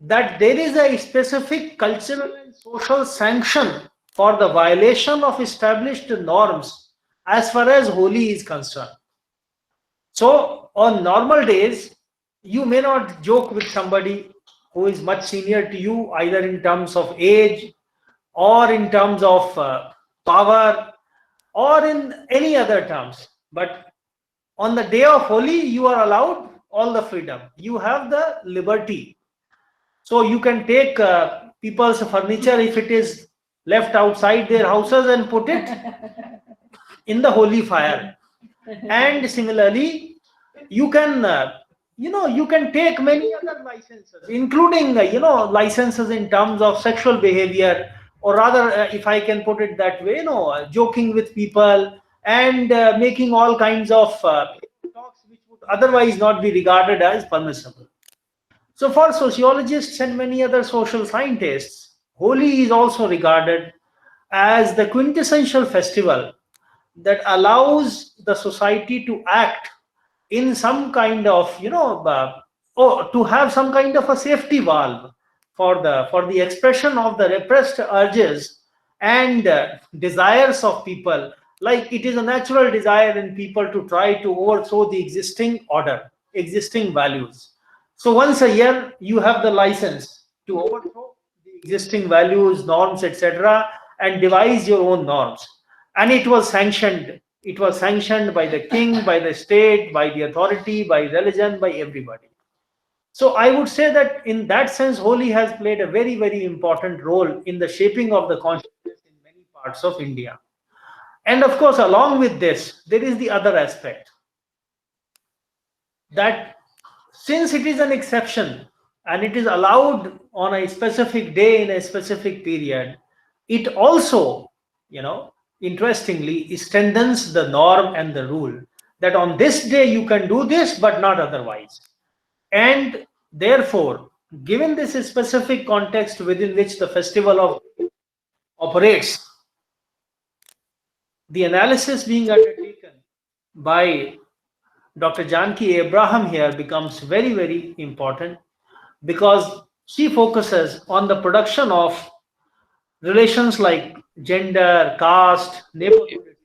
that there is a specific cultural and social sanction for the violation of established norms as far as Holi is concerned. So on normal days, you may not joke with somebody who is much senior to you, either in terms of age or in terms of power or in any other terms. But on the day of Holi, you are allowed all the freedom. You have the liberty. So you can take people's furniture if it is left outside their houses and put it in the holy fire. And similarly, you can you can take many other licenses, including licenses in terms of sexual behavior, or rather, if I can put it that way, joking with people and making all kinds of talks which would otherwise not be regarded as permissible. So for sociologists and many other social scientists, Holi is also regarded as the quintessential festival that allows the society to act in some kind of or to have some kind of a safety valve for the expression of the repressed urges and desires of people. Like, it is a natural desire in people to try to overthrow the existing order, existing values. So once a year you have the license to overthrow the existing values, norms, etc., and devise your own norms. And it was sanctioned. It was sanctioned by the king, by the state, by the authority, by religion, by everybody. So I would say that in that sense, Holi has played a very, very important role in the shaping of the consciousness in many parts of India. And of course, along with this, there is the other aspect that since it is an exception and it is allowed on a specific day in a specific period, it also, interestingly, strengthens the norm and the rule that on this day you can do this, but not otherwise. And therefore, given this specific context within which the festival operates, the analysis being undertaken by Dr. Janaki Abraham here becomes very, very important, because she focuses on the production of relations like gender, caste, neighborhood,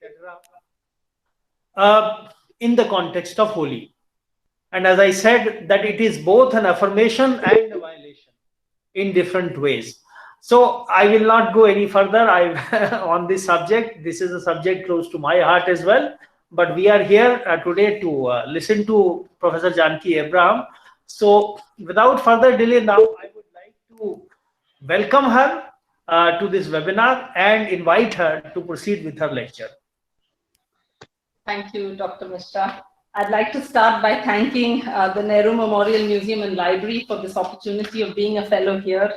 etc., in the context of Holi. And as I said, that it is both an affirmation and a violation in different ways. So I will not go any further on this subject. This is a subject close to my heart as well. But we are here today to listen to Professor Janaki Abraham. So without further delay, now I would like to welcome her to this webinar and invite her to proceed with her lecture. Thank you, Dr. Mishra. I'd like to start by thanking the Nehru Memorial Museum and Library for this opportunity of being a fellow here.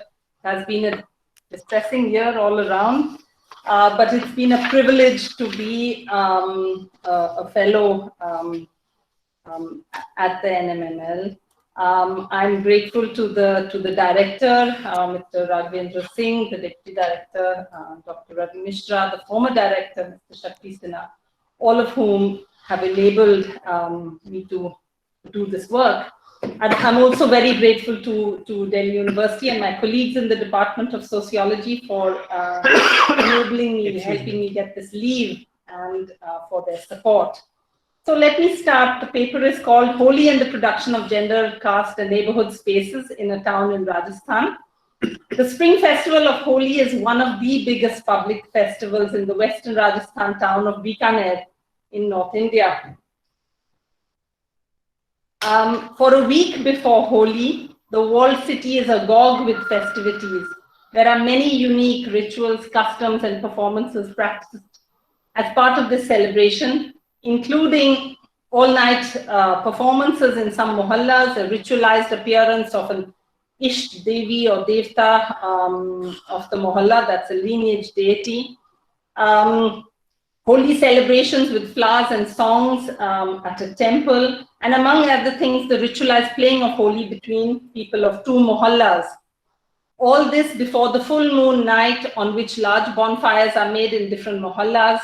It has been a distressing year all around, but it's been a privilege to be a fellow at the NMML. I'm grateful to the director, Mr. Ravi, the deputy director, Dr. Ravi Mishra, the former director, Mr. Shakti Sinha, all of whom have enabled me to do this work. And I'm also very grateful to Delhi University and my colleagues in the Department of Sociology for enabling me, helping me get this leave, and for their support. So let me start. The paper is called Holi and the Production of Gender, Caste and Neighbourhood Spaces in a Town in Rajasthan. The Spring Festival of Holi is one of the biggest public festivals in the western Rajasthan town of Bikaner in North India. For a week before Holi, the walled city is agog with festivities. There are many unique rituals, customs, and performances practiced as part of this celebration, including all-night performances in some mohallas, a ritualized appearance of an Isht Devi or Devta of the mohalla, that's a lineage deity. Holy celebrations with flowers and songs at a temple, and among other things, the ritualized playing of Holi between people of two mohallas. All this before the full moon night, on which large bonfires are made in different mohallas,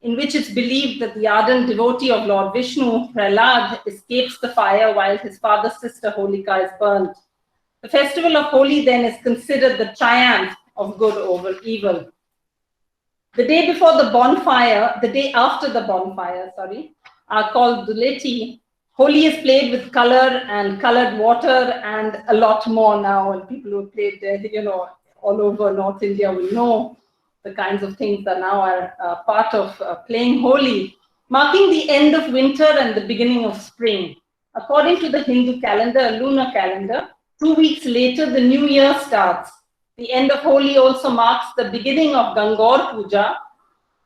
in which it's believed that the ardent devotee of Lord Vishnu, Prahlad, escapes the fire while his father's sister Holika is burnt. The festival of Holi then is considered the triumph of good over evil. The day before the bonfire, the day after the bonfire, are called Deity. Holi is played with color and colored water and a lot more now. And people who played there, all over North India will know the kinds of things that now are part of playing Holi, marking the end of winter and the beginning of spring. According to the Hindu calendar, lunar calendar, 2 weeks later, the new year starts. The end of Holi also marks the beginning of Gangor Puja,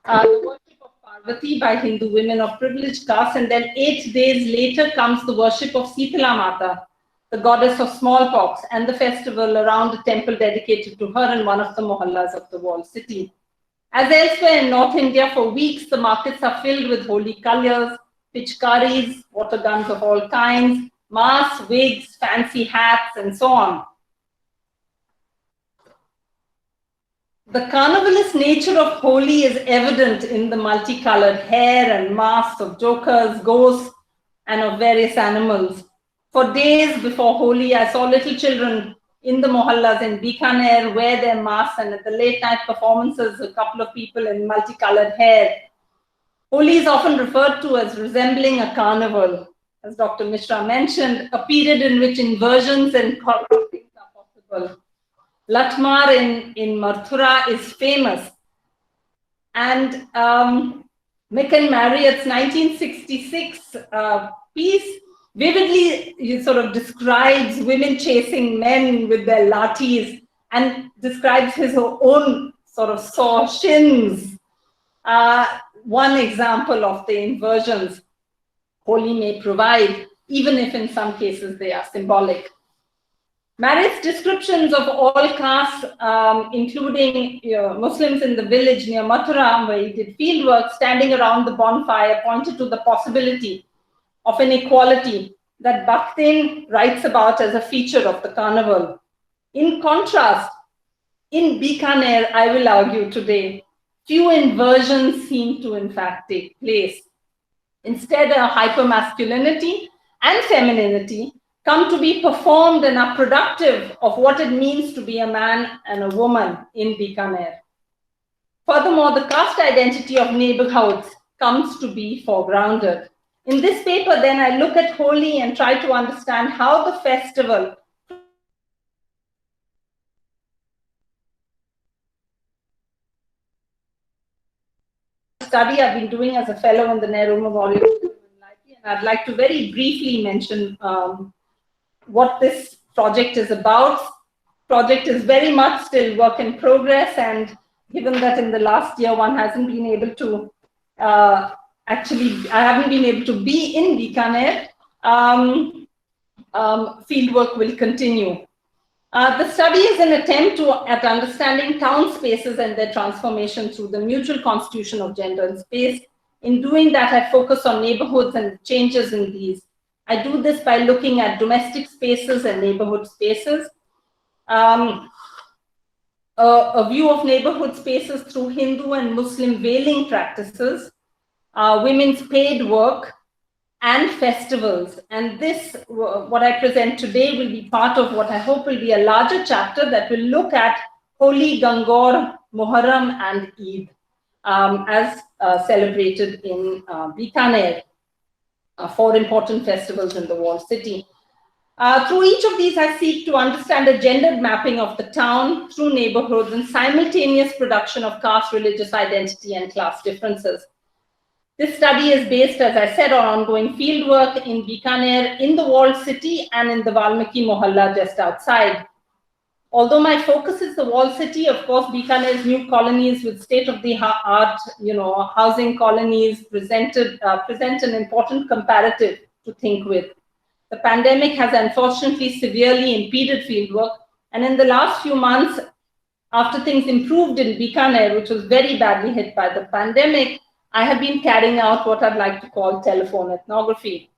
the worship of Parvati by Hindu women of privileged caste, and then 8 days later comes the worship of Sitala Mata, the goddess of smallpox, and the festival around a temple dedicated to her in one of the mohallas of the walled city. As elsewhere in North India, for weeks the markets are filled with Holi colors, pitchkaris, water guns of all kinds, masks, wigs, fancy hats, and so on. The carnivalist nature of Holi is evident in the multicolored hair and masks of jokers, ghosts, and of various animals. For days before Holi, I saw little children in the mohallas in Bikaner wear their masks, and at the late night performances, a couple of people in multicolored hair. Holi is often referred to as resembling a carnival, as Dr. Mishra mentioned, a period in which inversions and corruptions are possible. Latmar in Mathura is famous, and Mick and Marriott's 1966 piece vividly sort of describes women chasing men with their lathis and describes his own sort of sore shins. One example of the inversions Holi may provide, even if in some cases they are symbolic. Marriott's descriptions of all castes, including Muslims in the village near Mathura, where he did fieldwork, standing around the bonfire, pointed to the possibility of an equality that Bakhtin writes about as a feature of the carnival. In contrast, in Bikaner, I will argue today, few inversions seem to in fact take place. Instead, a hypermasculinity and femininity come to be performed and are productive of what it means to be a man and a woman in Bikaner. Furthermore, the caste identity of neighborhoods comes to be foregrounded. In this paper, then, I look at Holi and try to understand how the festival study I've been doing as a fellow in the Nehru Memorial, and I'd like to very briefly mention what this project is about. Project is very much still work in progress, and given that in the last year one hasn't been able to I haven't been able to be in Bikaner, fieldwork will continue. The study is an attempt at understanding town spaces and their transformation through the mutual constitution of gender and space. In doing that, I focus on neighborhoods and changes in these. I do this by looking at domestic spaces and neighborhood spaces. A view of neighborhood spaces through Hindu and Muslim veiling practices, women's paid work, and festivals. And this, what I present today, will be part of what I hope will be a larger chapter that will look at Holi, Gangor, Muharram, and Eid as celebrated in Bikaner, 4 important festivals in the walled city. Through each of these, I seek to understand a gendered mapping of the town through neighborhoods and simultaneous production of caste, religious identity, and class differences. This study is based, as I said, on ongoing fieldwork in Bikaner, in the walled city, and in the Valmiki Mohalla just outside. Although my focus is the walled city, of course, Bikaner's new colonies with state-of-the-art, housing colonies present an important comparative to think with. The pandemic has unfortunately severely impeded fieldwork, and in the last few months, after things improved in Bikaner, which was very badly hit by the pandemic, I have been carrying out what I'd like to call telephone ethnography.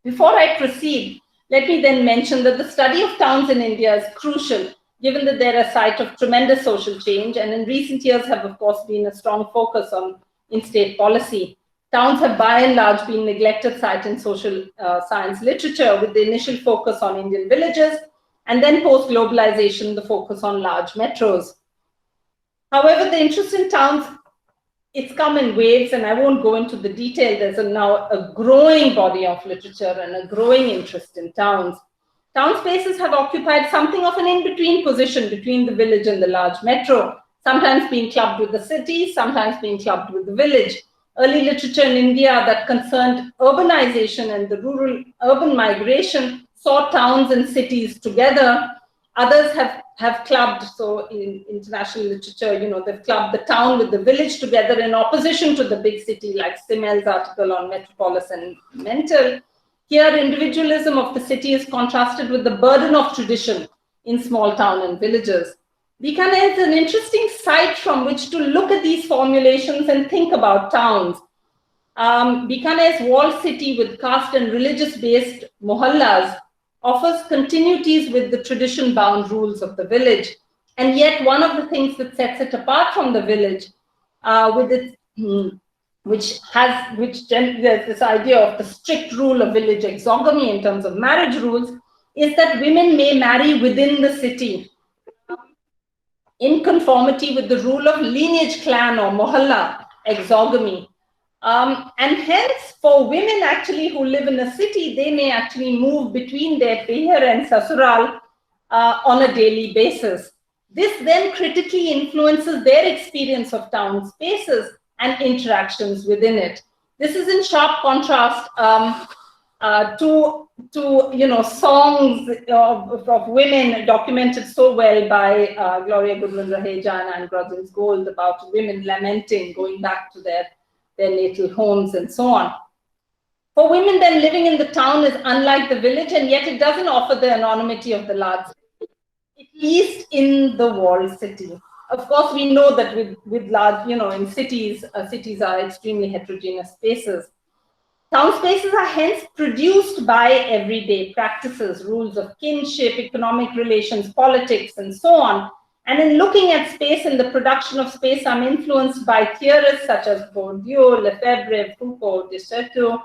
Before I proceed, let me then mention that the study of towns in India is crucial, given that they're a site of tremendous social change, and in recent years have, of course, been a strong focus in state policy. Towns have by and large been neglected site in social science literature, with the initial focus on Indian villages and then post-globalization, the focus on large metros. However, the interest in towns, it's come in waves, and I won't go into the detail. There's now a growing body of literature and a growing interest in towns. Town spaces have occupied something of an in-between position between the village and the large metro, sometimes being clubbed with the city, sometimes being clubbed with the village. Early literature in India that concerned urbanization and the rural-urban migration saw towns and cities together. Others have clubbed, so in international literature, they've clubbed the town with the village together in opposition to the big city, like Simmel's article on Metropolis and Mental. Here, individualism of the city is contrasted with the burden of tradition in small town and villages. Bikaner is an interesting site from which to look at these formulations and think about towns. Bikaner's walled city with caste and religious-based mohallas offers continuities with the tradition-bound rules of the village. And yet one of the things that sets it apart from the village, which there's this idea of the strict rule of village exogamy in terms of marriage rules, is that women may marry within the city in conformity with the rule of lineage, clan, or mohalla exogamy. And hence, for women actually who live in a city, they may actually move between their peher and sasural on a daily basis. This then critically influences their experience of town spaces and interactions within it. This is in sharp contrast to songs of women documented so well by Gloria Goodwin-Raheja and Anne Grudzin's Gold about women lamenting, going back to their natal homes and so on. For women then, living in the town is unlike the village, and yet it doesn't offer the anonymity of the large city, at least in the walled city. Of course, we know that with large, in cities, cities are extremely heterogeneous spaces. Town spaces are hence produced by everyday practices, rules of kinship, economic relations, politics, and so on. And in looking at space and the production of space, I'm influenced by theorists such as Bourdieu, Lefebvre, Foucault, de Certeau,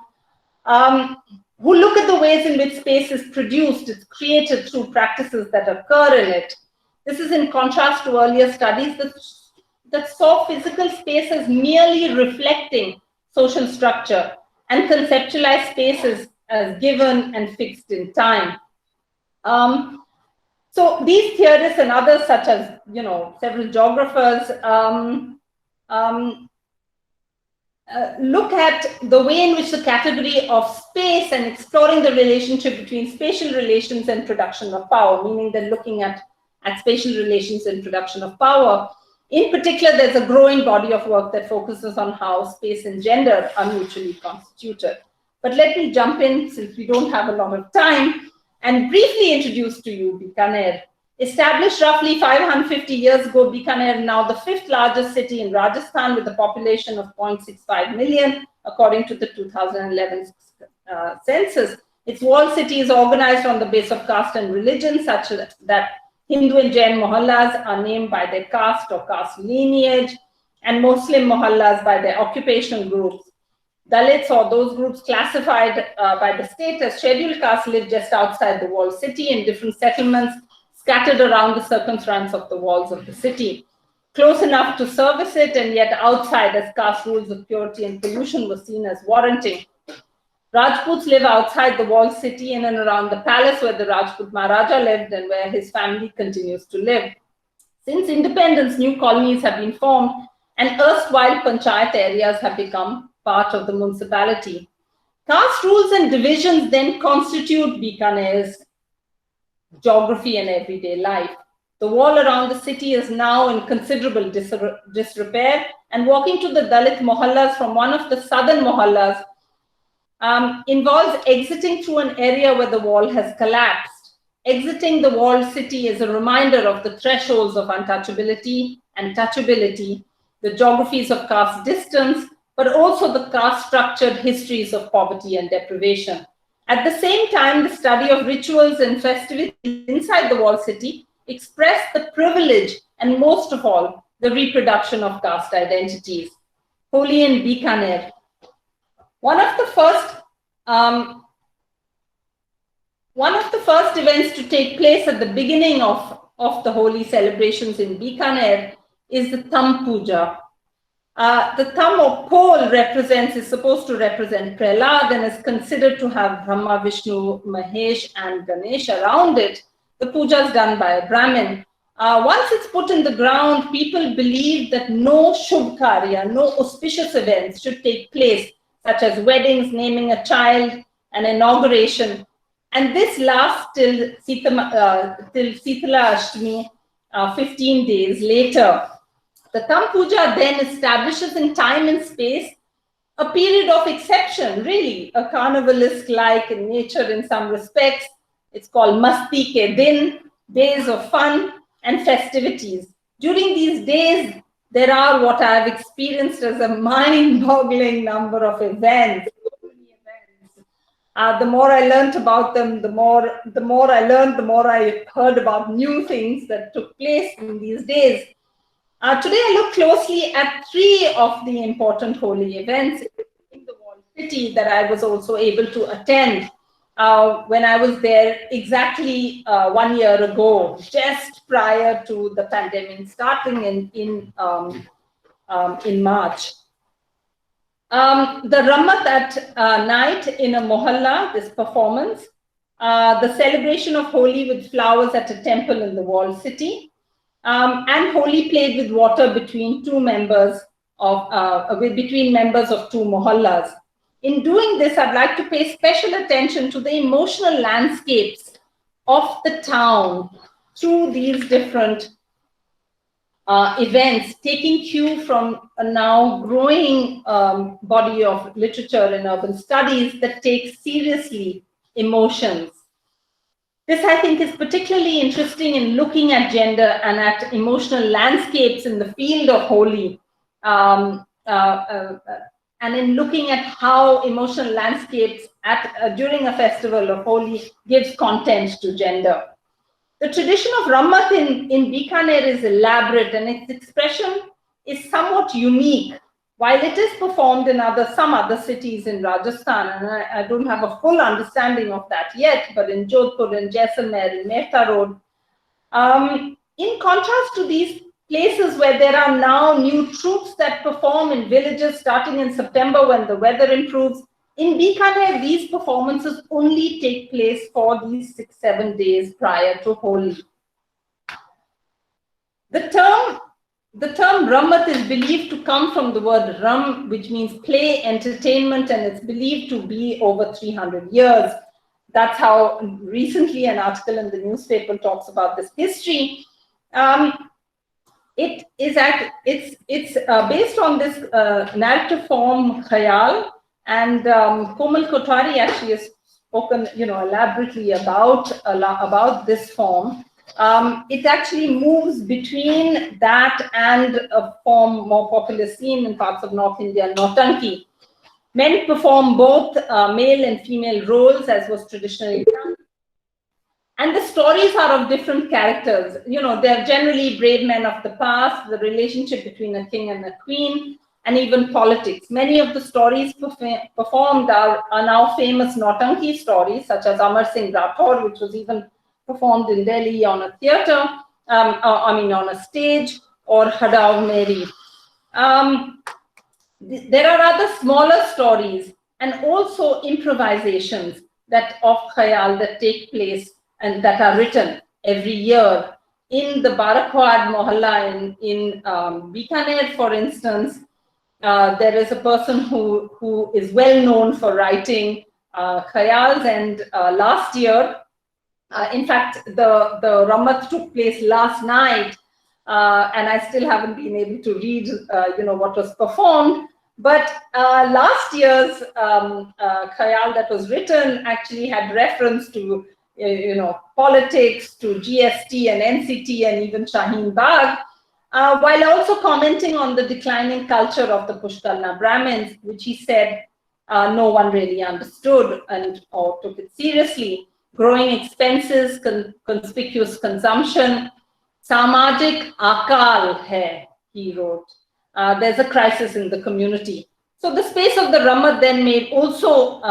who look at the ways in which space is produced, it's created through practices that occur in it. This is in contrast to earlier studies that saw physical space as merely reflecting social structure and conceptualized spaces as given and fixed in time. So these theorists and others, such as several geographers, look at the way in which the category of space and exploring the relationship between spatial relations and production of power, meaning they're looking at spatial relations and production of power. In particular, there's a growing body of work that focuses on how space and gender are mutually constituted. But let me jump in, since we don't have a lot of time, and briefly introduce to you Bikaner. Established roughly 550 years ago, Bikaner, now the 5th largest city in Rajasthan with a population of 0.65 million, according to the 2011 census. Its walled city is organized on the base of caste and religion, such that Hindu and Jain mohallas are named by their caste or caste lineage, and Muslim mohallas by their occupational groups. Dalits, or those groups classified by the state as scheduled caste, live just outside the walled city in different settlements scattered around the circumference of the walls of the city, close enough to service it and yet outside, as caste rules of purity and pollution were seen as warranting. Rajputs live outside the walled city in and around the palace where the Rajput Maharaja lived and where his family continues to live. Since independence, new colonies have been formed and erstwhile panchayat areas have become part of the municipality. Caste rules and divisions then constitute Bikaner's geography and everyday life. The wall around the city is now in considerable disrepair, and walking to the Dalit mohallas from one of the southern mohallas involves exiting through an area where the wall has collapsed. Exiting the walled city is a reminder of the thresholds of untouchability and touchability, the geographies of caste distance, but also the caste-structured histories of poverty and deprivation. At the same time, the study of rituals and festivities inside the walled city express the privilege and, most of all, the reproduction of caste identities. Holi in Bikaner. One of the One of the first events to take place at the beginning of the Holi celebrations in Bikaner is the Thumb Puja. The thumb or pole is supposed to represent Prahlad and is considered to have Brahma, Vishnu, Mahesh and Ganesh around it. The puja is done by a Brahmin. Once it's put in the ground, people believe that no Shubh Karya, no auspicious events should take place, such as weddings, naming a child, and inauguration. And this lasts till Sitala Ashtami, 15 days later. The Thumb Puja then establishes in time and space a period of exception, really, a carnivalist-like in nature in some respects. It's called Masti Ke Din, days of fun and festivities. During these days, there are what I have experienced as a mind-boggling number of events. The more I learned about them, the more I learned, the more I heard about new things that took place in these days. Today, I look closely at 3 of the important Holi events in the walled city that I was also able to attend when I was there exactly 1 year ago, just prior to the pandemic starting in March. The Ramat at night in a Mohalla, this performance, the celebration of Holi with flowers at a temple in the walled city, and Holi played with water between members of 2 mohallas. In doing this, I'd like to pay special attention to the emotional landscapes of the town through these different events, taking cue from a now growing body of literature in urban studies that takes seriously emotions. This, I think, is particularly interesting in looking at gender and at emotional landscapes in the field of Holi, and in looking at how emotional landscapes during a festival of Holi gives content to gender. The tradition of Ramat in Bikaner is elaborate and its expression is somewhat unique. While it is performed in some other cities in Rajasthan, and I don't have a full understanding of that yet, but in Jodhpur, in Jaisalmer, in Mehta Road. In contrast to these places where there are now new troops that perform in villages starting in September when the weather improves, in Bikaner, these performances only take place for these 6-7 days prior to Holi. The term Ramat is believed to come from the word Ram, which means play, entertainment, and it's believed to be over 300 years. That's how recently an article in the newspaper talks about this history. It's based on this narrative form Khayal, and Komal Kothari actually has spoken, elaborately about this form. It actually moves between that and a form more popular seen in parts of North India, Nautanki. Men perform both male and female roles, as was traditionally done. And the stories are of different characters. They're generally brave men of the past, the relationship between a king and a queen, and even politics. Many of the stories performed are now famous Nautanki stories, such as Amar Singh Rathore, which was even performed in Delhi on a theatre, on a stage, or Hadao Meri. There are other smaller stories and also improvisations of Khayal that take place and that are written every year. In the Barakwad Mohalla in Bikaner, for instance, there is a person who is well known for writing Khayals, and last year, in fact, the Ramat took place last night, and I still haven't been able to read, what was performed. But last year's Khayal that was written actually had reference to, politics, to GST and NCT and even Shaheen Bagh, while also commenting on the declining culture of the Pushkarna Brahmins, which he said no one really understood or took it seriously. Growing expenses, conspicuous consumption, samajik akal hai, he wrote. There's a crisis in the community. So the space of the Ramat then may also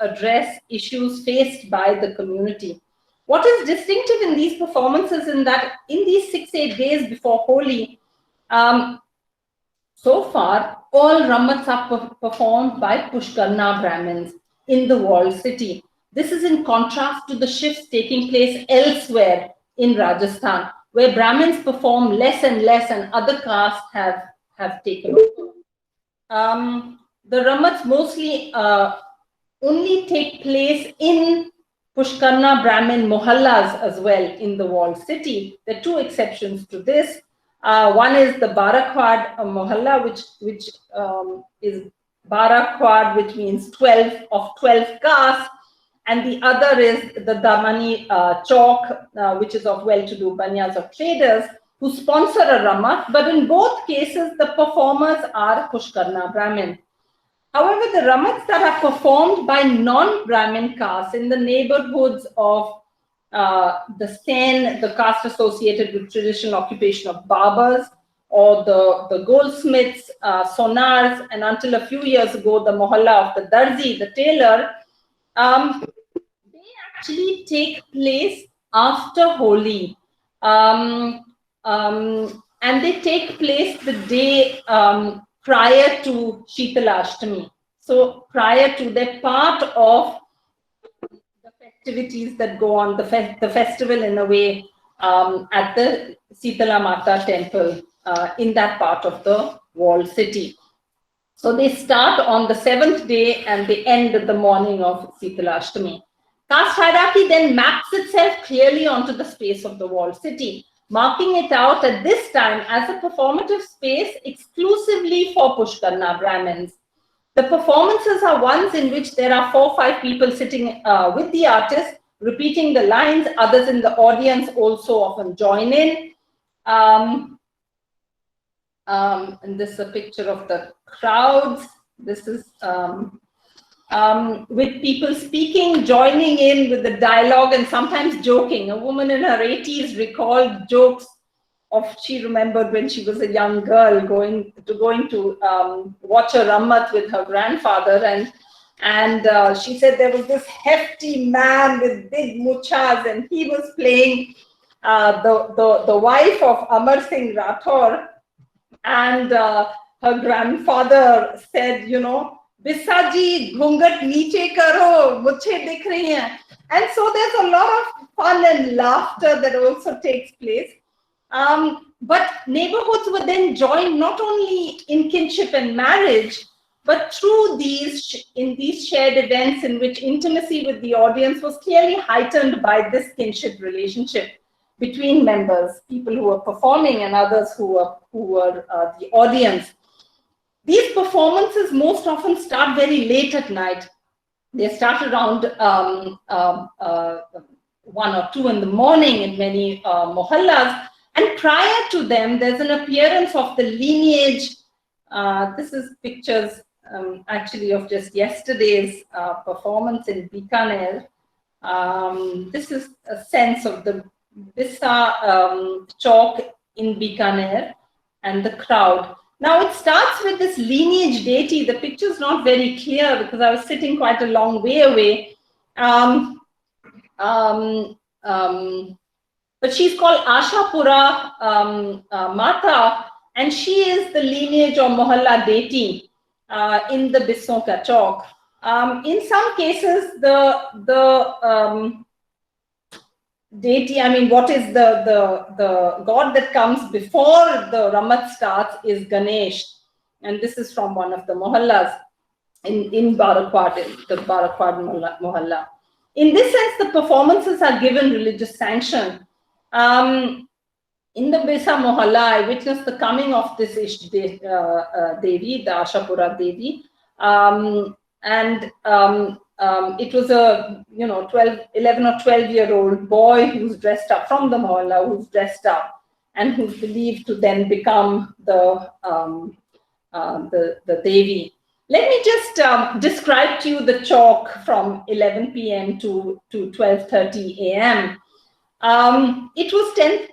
address issues faced by the community. What is distinctive in these performances is that in these 6-8 days before Holi, so far, all Ramats are performed by Pushkarna Brahmins in the walled city. This is in contrast to the shifts taking place elsewhere in Rajasthan, where Brahmins perform less and less and other castes have taken over. The Ramats mostly only take place in Pushkarna Brahmin Mohallas as well in the walled city. There are two exceptions to this. One is the Barakwad Mohalla, which is Barakwad, which means 12 of 12 castes, and the other is the Damani Chowk, which is of well-to-do banyas of traders who sponsor a Ramat, but in both cases, the performers are Pushkarna Brahmin. However, the Ramats that are performed by non-Brahmin castes in the neighborhoods of the Sen, the caste associated with traditional occupation of barbers, or the goldsmiths, sonars, and until a few years ago, the mohalla of the darzi, the tailor, they actually take place after Holi. And they take place the day prior to Shitalashtami. So prior to, they're part of the festivities that go on, the festival in a way at the Sitala Mata temple in that part of the walled city. So they start on the 7th day and they end at the morning of Shitalashtami. Caste hierarchy then maps itself clearly onto the space of the walled city, marking it out at this time as a performative space exclusively for Pushkarna Brahmins. The performances are ones in which there are 4 or 5 people sitting with the artist, repeating the lines. Others in the audience also often join in. And this is a picture of the crowds. This is with people speaking, joining in with the dialogue and sometimes joking. A woman in her 80s recalled jokes of, she remembered when she was a young girl going to watch a Ramat with her grandfather, and she said there was this hefty man with big muchas and he was playing the wife of Amar Singh Rathore, and her grandfather said, you know, Bissa ji, ghungat niche karo, mujhe dikh rahi hain. And so there's a lot of fun and laughter that also takes place. But neighborhoods were then joined not only in kinship and marriage, but through these shared events in which intimacy with the audience was clearly heightened by this kinship relationship between members, people who were performing and others who were the audience. These performances most often start very late at night. They start around 1 or 2 in the morning in many mohallas. And prior to them, there's an appearance of the lineage. This is pictures actually of just yesterday's performance in Bikaner. This is a sense of the Bissa Chowk in Bikaner and the crowd. Now it starts with this lineage deity. The picture's not very clear because I was sitting quite a long way away. But she's called Ashapura Mata, and she is the lineage or Mohalla deity in the Bisson Ka Chowk. In some cases, the deity, I mean, what is the god that comes before the Ramat starts is Ganesh, and this is from one of the Mohallas in Barakwad, the Barakwad Mohalla. In this sense, the performances are given religious sanction. In the Bissa Mohalla, I witnessed the coming of this Devi, the Ashapura Devi, and it was a 11 or 12-year-old boy who's dressed up from the Mohalla, who's dressed up and who's believed to then become the Devi. Let me just describe to you the chowk from 11 p.m. to 12:30 a.m. It was 10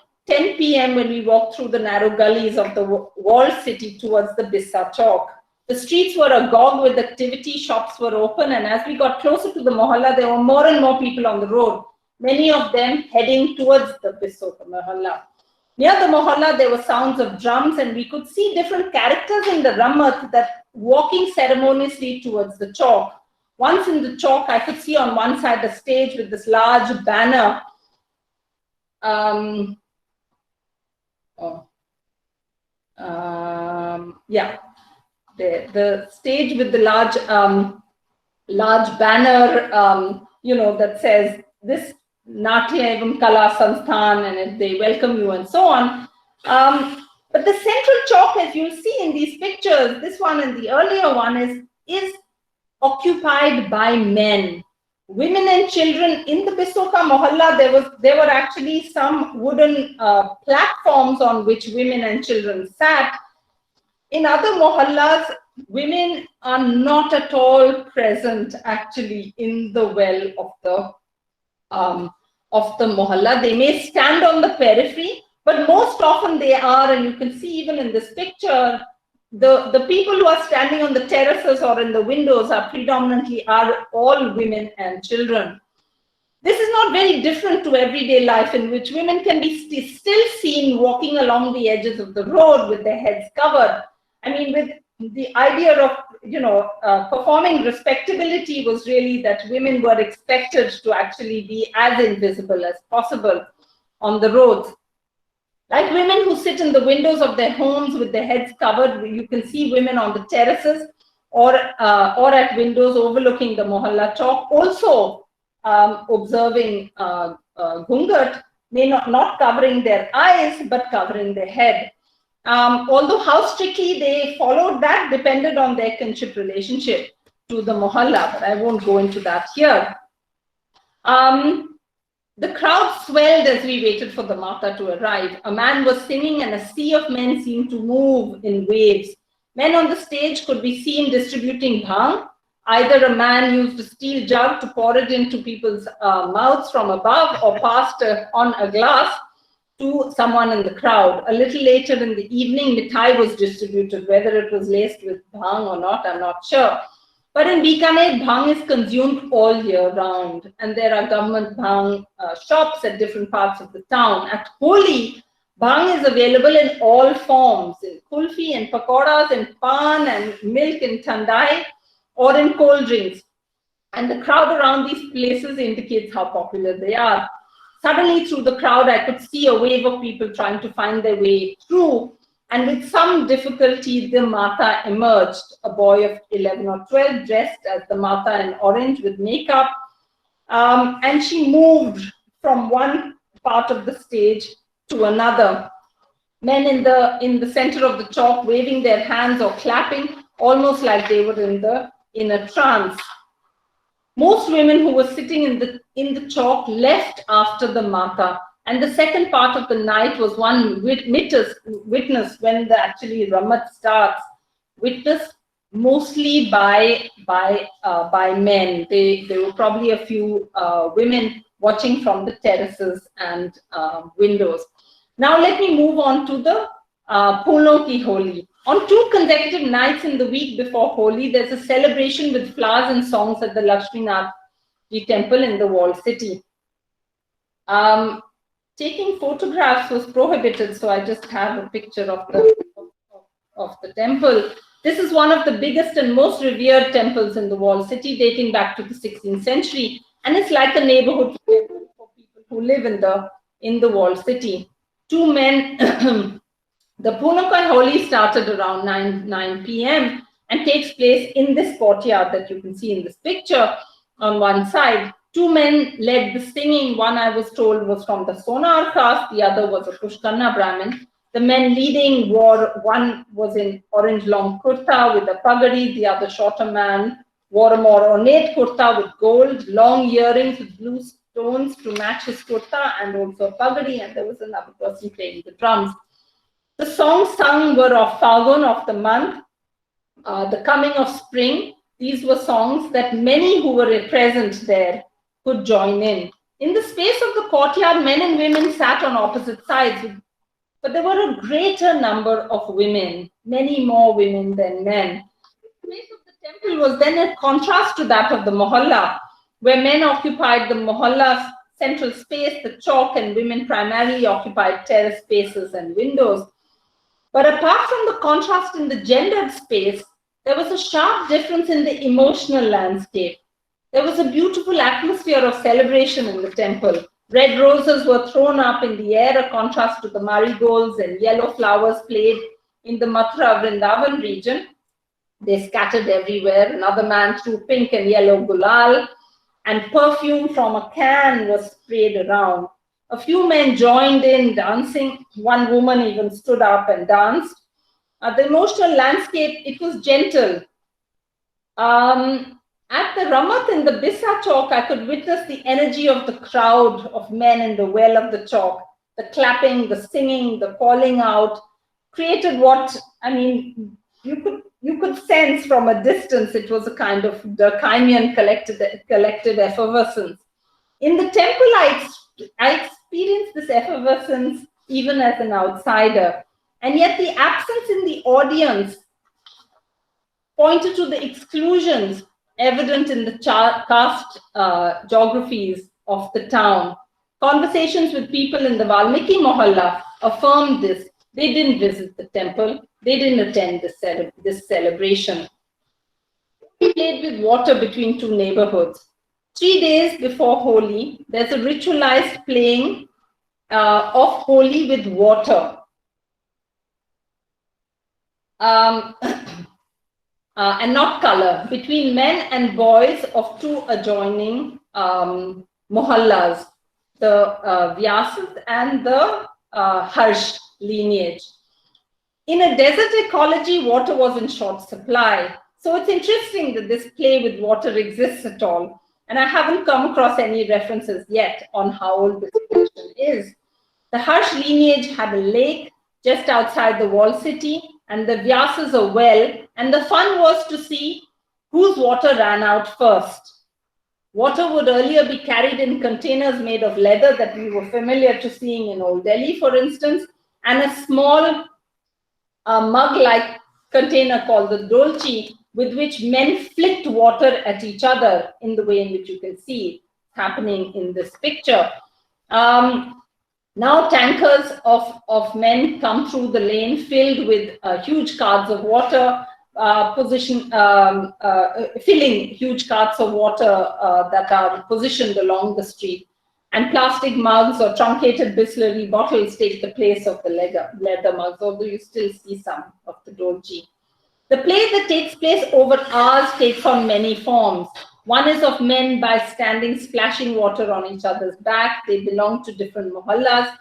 p.m. when we walked through the narrow gullies of the walled city towards the Bissa Chowk. The streets were agog with activity, shops were open, and as we got closer to the Mahala, there were more and more people on the road, many of them heading towards the Bisoka Mahala. Near the Mahala, there were sounds of drums, and we could see different characters in the Ramat that walking ceremoniously towards the chalk. Once in the chalk, I could see on one side a stage with this large banner. The stage with the large banner, that says this Natya Evam Kala Sansthan, and they welcome you and so on. But the central chalk, as you'll see in these pictures, this one and the earlier one is occupied by men. Women and children in the Bisoka Mohalla, there were actually some wooden platforms on which women and children sat. In other mohallas, women are not at all present actually in the well of the mohalla. They may stand on the periphery, but most often they are, and you can see even in this picture, the people who are standing on the terraces or in the windows are all women and children. This is not very different to everyday life, in which women can be still seen walking along the edges of the road with their heads covered. I mean, with the idea of, performing respectability was really that women were expected to actually be as invisible as possible on the roads. Like women who sit in the windows of their homes with their heads covered, you can see women on the terraces or at windows overlooking the Mohalla Chowk, also observing Ghungat, may not covering their eyes, but covering their head. Although how strictly they followed that depended on their kinship relationship to the Mohalla, but I won't go into that here. The crowd swelled as we waited for the Mata to arrive. A man was singing and a sea of men seemed to move in waves. Men on the stage could be seen distributing bhang. Either a man used a steel jug to pour it into people's mouths from above, or passed on a glass to someone in the crowd. A little later in the evening, mithai was distributed. Whether it was laced with bhang or not, I'm not sure. But in Bikaner, bhang is consumed all year round, and there are government bhang shops at different parts of the town. At Holi, bhang is available in all forms, in kulfi and pakoras, in pan and milk in thandai, or in cold drinks. And the crowd around these places indicates how popular they are. Suddenly, through the crowd, I could see a wave of people trying to find their way through. And with some difficulty, the Mata emerged, a boy of 11 or 12, dressed as the Mata in orange with makeup. And she moved from one part of the stage to another. Men in the center of the chalk waving their hands or clapping, almost like they were in a trance. Most women who were sitting in the chalk left after the Mata. And the second part of the night was one witness when the actually Ramat starts, witnessed mostly by men. There were probably a few women watching from the terraces and windows. Now let me move on to the Pulno Ki Holi. On 2 consecutive nights in the week before Holi, there's a celebration with flowers and songs at the Lakshminath temple in the walled city. Taking photographs was prohibited, so I just have a picture of the temple. This is one of the biggest and most revered temples in the walled city, dating back to the 16th century, and it's like a neighborhood for people who live in the walled city. 2 men, the Punakai Holi started around 9 p.m. and takes place in this courtyard that you can see in this picture on one side. 2 men led the singing. One, I was told, was from the Sonar caste. The other was a Pushkarna Brahmin. The men leading one was in orange long kurta with a pagadi. The other shorter man wore a more ornate kurta with gold, long earrings with blue stones to match his kurta, and also a pagadi. And there was another person playing the drums. The songs sung were of Fagun, of the month, the coming of spring. These were songs that many who were present there could join in. In the space of the courtyard, men and women sat on opposite sides, but there were a greater number of women, many more women than men. place of the temple was then a contrast to that of the Mahalla, where men occupied the Mahalla's central space, the chowk, and women primarily occupied terrace spaces and windows. But apart from the contrast in the gendered space, there was a sharp difference in the emotional landscape. There was a beautiful atmosphere of celebration in the temple. Red roses were thrown up in the air, a contrast to the marigolds, and yellow flowers played in the Mathura Vrindavan region. They scattered everywhere. Another man threw pink and yellow gulal, and perfume from a can was sprayed around. A few men joined in dancing. One woman even stood up and danced. The emotional landscape, it was gentle. At the Ramat in the Bissa Chowk, I could witness the energy of the crowd of men in the well of the chowk. The clapping, the singing, the calling out created what, I mean, you could sense from a distance. It was a kind of Durkheimian collective effervescence. In the temple, I experienced this effervescence even as an outsider. And yet the absence in the audience pointed to the exclusions evident in the caste geographies of the town. Conversations with people in the Valmiki Mohalla affirmed this. They didn't visit the temple. They didn't attend this celebration. We played with water between two neighborhoods. 3 days before Holi, there's a ritualized playing of Holi with water. And not color, between men and boys of two adjoining mohallas, the Vyasas and the Harsh lineage. In a desert ecology, water was in short supply. So it's interesting that this play with water exists at all. And I haven't come across any references yet on how old this tradition is. The Harsh lineage had a lake just outside the walled city, and the Vyasas a well, and the fun was to see whose water ran out first. Water would earlier be carried in containers made of leather that we were familiar to seeing in Old Delhi, for instance, and a small mug-like container called the dolchi, with which men flicked water at each other in the way in which you can see happening in this picture. Now tankers of men come through the lane filled with huge carts of water, filling huge carts of water that are positioned along the street. And plastic mugs or truncated Bisleri bottles take the place of the leather mugs, although you still see some of the dolchi. The play that takes place over hours takes on many forms. One is of men by standing splashing water on each other's back. They belong to different mohallas.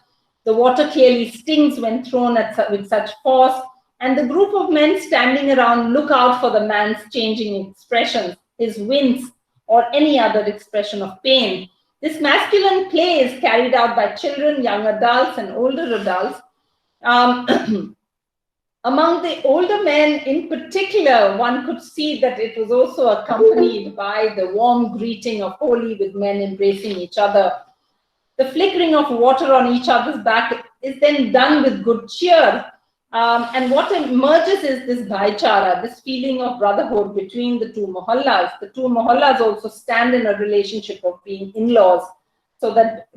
The water clearly stings when thrown with such force. And the group of men standing around look out for the man's changing expressions, his wince, or any other expression of pain. This masculine play is carried out by children, young adults, and older adults. Among the older men in particular, one could see that it was also accompanied by the warm greeting of Holi with men embracing each other. The flickering of water on each other's back is then done with good cheer. And what emerges is this bhaichara, this feeling of brotherhood between the two mohallas. The two mohallas also stand in a relationship of being in-laws, so that,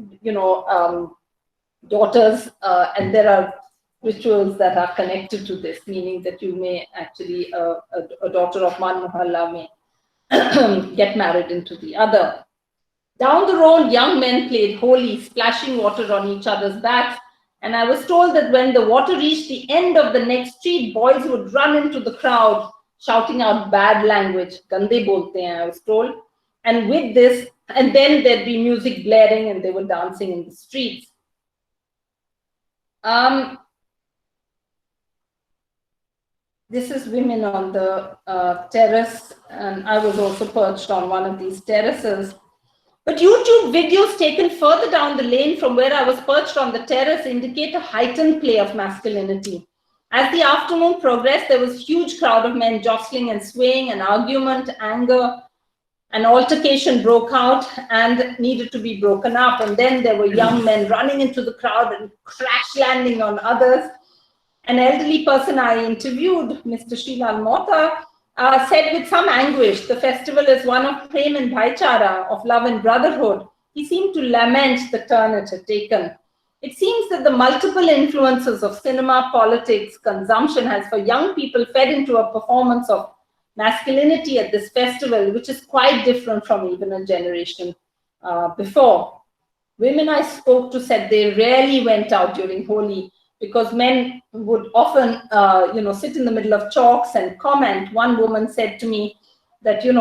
daughters, and there are rituals that are connected to this, meaning that you may actually, a daughter of one mohalla may get married into the other. Down the road, young men played Holi, splashing water on each other's backs. And I was told that when the water reached the end of the next street, boys would run into the crowd, shouting out bad language. Gande bolte hain, I was told. And with this, and then there'd be music blaring and they were dancing in the streets. This is women on the terrace, and I was also perched on one of these terraces. But YouTube videos taken further down the lane from where I was perched on the terrace indicate a heightened play of masculinity. As the afternoon progressed, there was a huge crowd of men jostling and swaying, and argument, anger, and altercation broke out and needed to be broken up. And then there were young men running into the crowd and crash landing on others. An elderly person I interviewed, Mr. Srilal Mota, said with some anguish, the festival is one of prem and bhaichara, of love and brotherhood. He seemed to lament the turn it had taken. It seems that the multiple influences of cinema, politics, consumption has for young people fed into a performance of masculinity at this festival, which is quite different from even a generation before. Women I spoke to said they rarely went out during Holi because men would often, sit in the middle of chalks and comment. One woman said to me that, in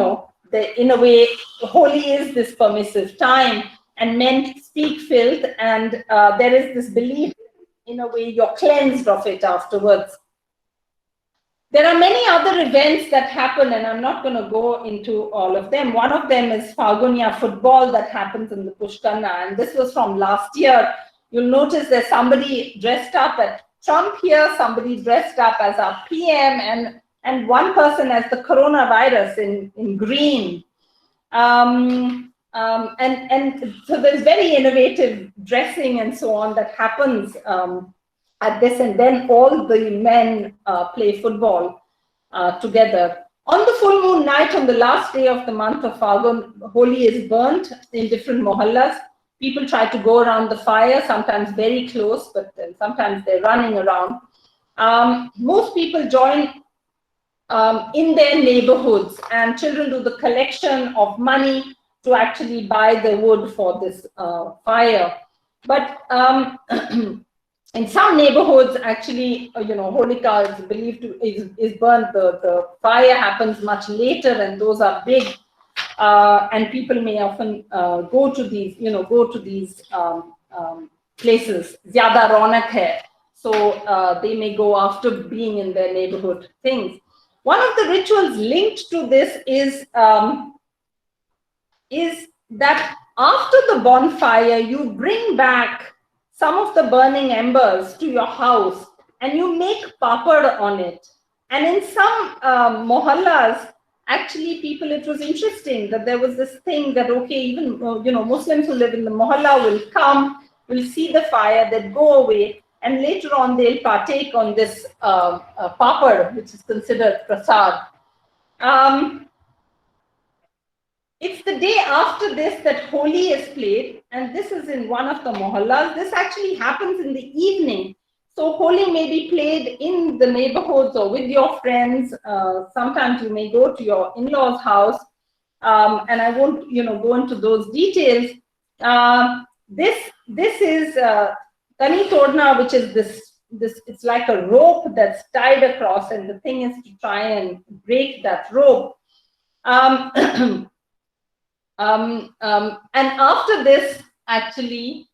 a way, Holi is this permissive time and men speak filth, and there is this belief, in a way, you're cleansed of it afterwards. There are many other events that happen, and I'm not going to go into all of them. One of them is Falgunia football that happens in the Pushkarna, and this was from last year. You'll notice there's somebody dressed up at Trump here, somebody dressed up as our PM, and one person as the coronavirus in green. And so there's very innovative dressing and so on that happens at this, and then all the men play football together. On the full moon night, on the last day of the month of Falgun, Holi is burnt in different mohallas. People try to go around the fire, sometimes very close, but then sometimes they're running around. Most people join in their neighborhoods, and children do the collection of money to actually buy the wood for this fire. But in some neighborhoods, actually, Holika is believed to is burnt. The fire happens much later, and those are big. And people may often go to these places. Zyada raunak hai. So they may go after being in their neighborhood things. One of the rituals linked to this is that after the bonfire, you bring back some of the burning embers to your house and you make papad on it. And in some mohallas, actually people, it was interesting that there was this thing that, okay, even, Muslims who live in the mohalla will come, will see the fire, then go away, and later on they'll partake on this papad, which is considered prasad. It's the day after this that Holi is played, and this is in one of the mohallas. This actually happens in the evening. So Holi may be played in the neighborhoods or with your friends. Sometimes you may go to your in-laws' house, and I won't, go into those details. This is Tani Todna, which is this. It's like a rope that's tied across, and the thing is to try and break that rope. And after this, actually,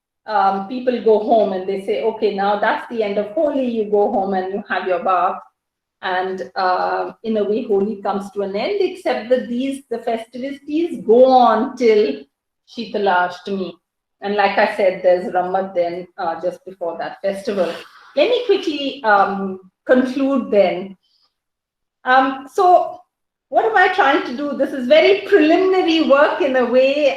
people go home and they say, okay, now that's the end of Holi. You go home and you have your bath. And in a way, Holi comes to an end, except that the festivities go on till Shitala Ashtami. And like I said, there's Ramat then just before that festival. Let me quickly conclude then. So what am I trying to do? This is very preliminary work in a way,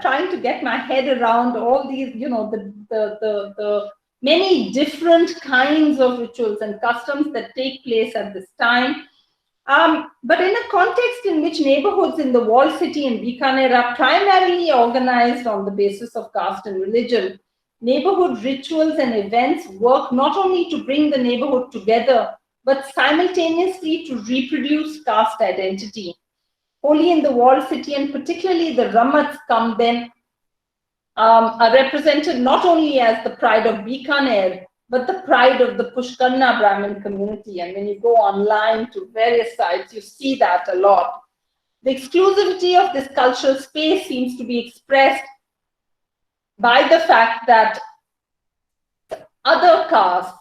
trying to get my head around all these, the many different kinds of rituals and customs that take place at this time. But in a context in which neighborhoods in the walled city in Bikaner are primarily organized on the basis of caste and religion, neighborhood rituals and events work not only to bring the neighborhood together, but simultaneously to reproduce caste identity. Holi in the walled city, and particularly the Ramats, come then, are represented not only as the pride of Bikaner, but the pride of the Pushkarna Brahmin community. And when you go online to various sites, you see that a lot. The exclusivity of this cultural space seems to be expressed by the fact that other castes,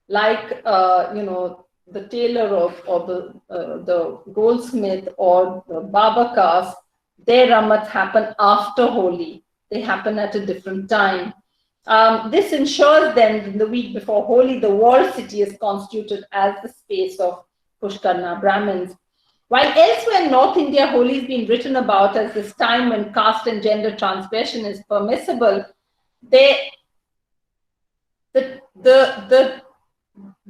like the tailor or the goldsmith or the barber caste, their ramats happen after Holi. They happen at a different time. This ensures then in the week before Holi, the walled city is constituted as the space of Pushkarna Brahmins. While elsewhere in North India, Holi has been written about as this time when caste and gender transgression is permissible, the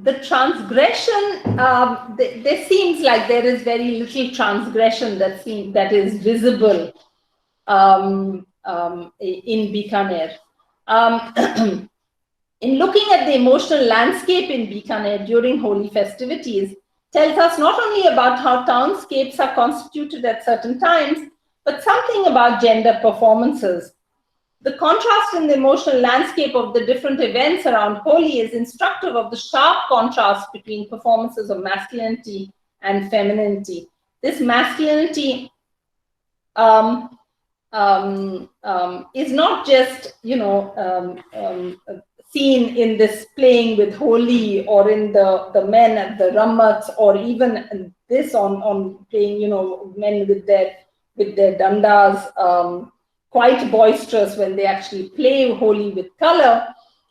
the transgression, there seems like there is very little transgression that is visible in Bikaner. In looking at the emotional landscape in Bikaner during Holi festivities, tells us not only about how townscapes are constituted at certain times, but something about gender performances. The contrast in the emotional landscape of the different events around Holi is instructive of the sharp contrast between performances of masculinity and femininity. This masculinity is not just, seen in this playing with Holi or in the men at the rammats, or even this on playing, men with their dandas, quite boisterous when they actually play Holi with color.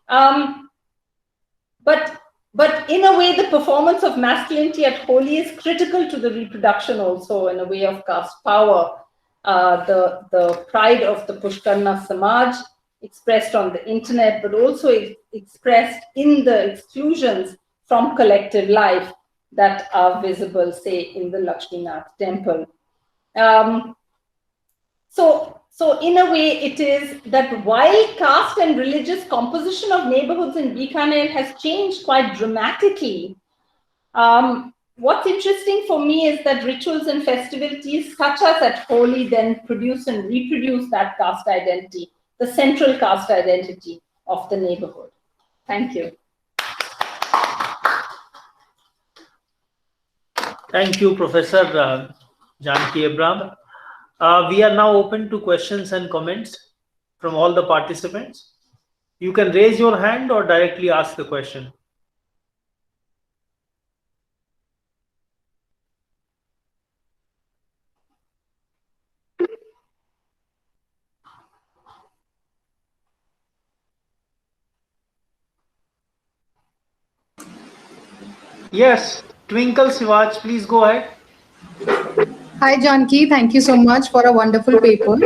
But in a way, the performance of masculinity at Holi is critical to the reproduction also in a way of caste power. The pride of the Pushkarna Samaj expressed on the internet, but also expressed in the exclusions from collective life that are visible, say, in the Lakshminath temple. So in a way, it is that while caste and religious composition of neighborhoods in Bikaner has changed quite dramatically, what's interesting for me is that rituals and festivities such as at Holi then produce and reproduce that caste identity, the central caste identity of the neighborhood. Thank you. Thank you, Professor Janaki Abraham. We are now open to questions and comments from all the participants. You can raise your hand or directly ask the question. Yes, Twinkle Sivaj, please go ahead. Hi, Janki. Thank you so much for a wonderful paper.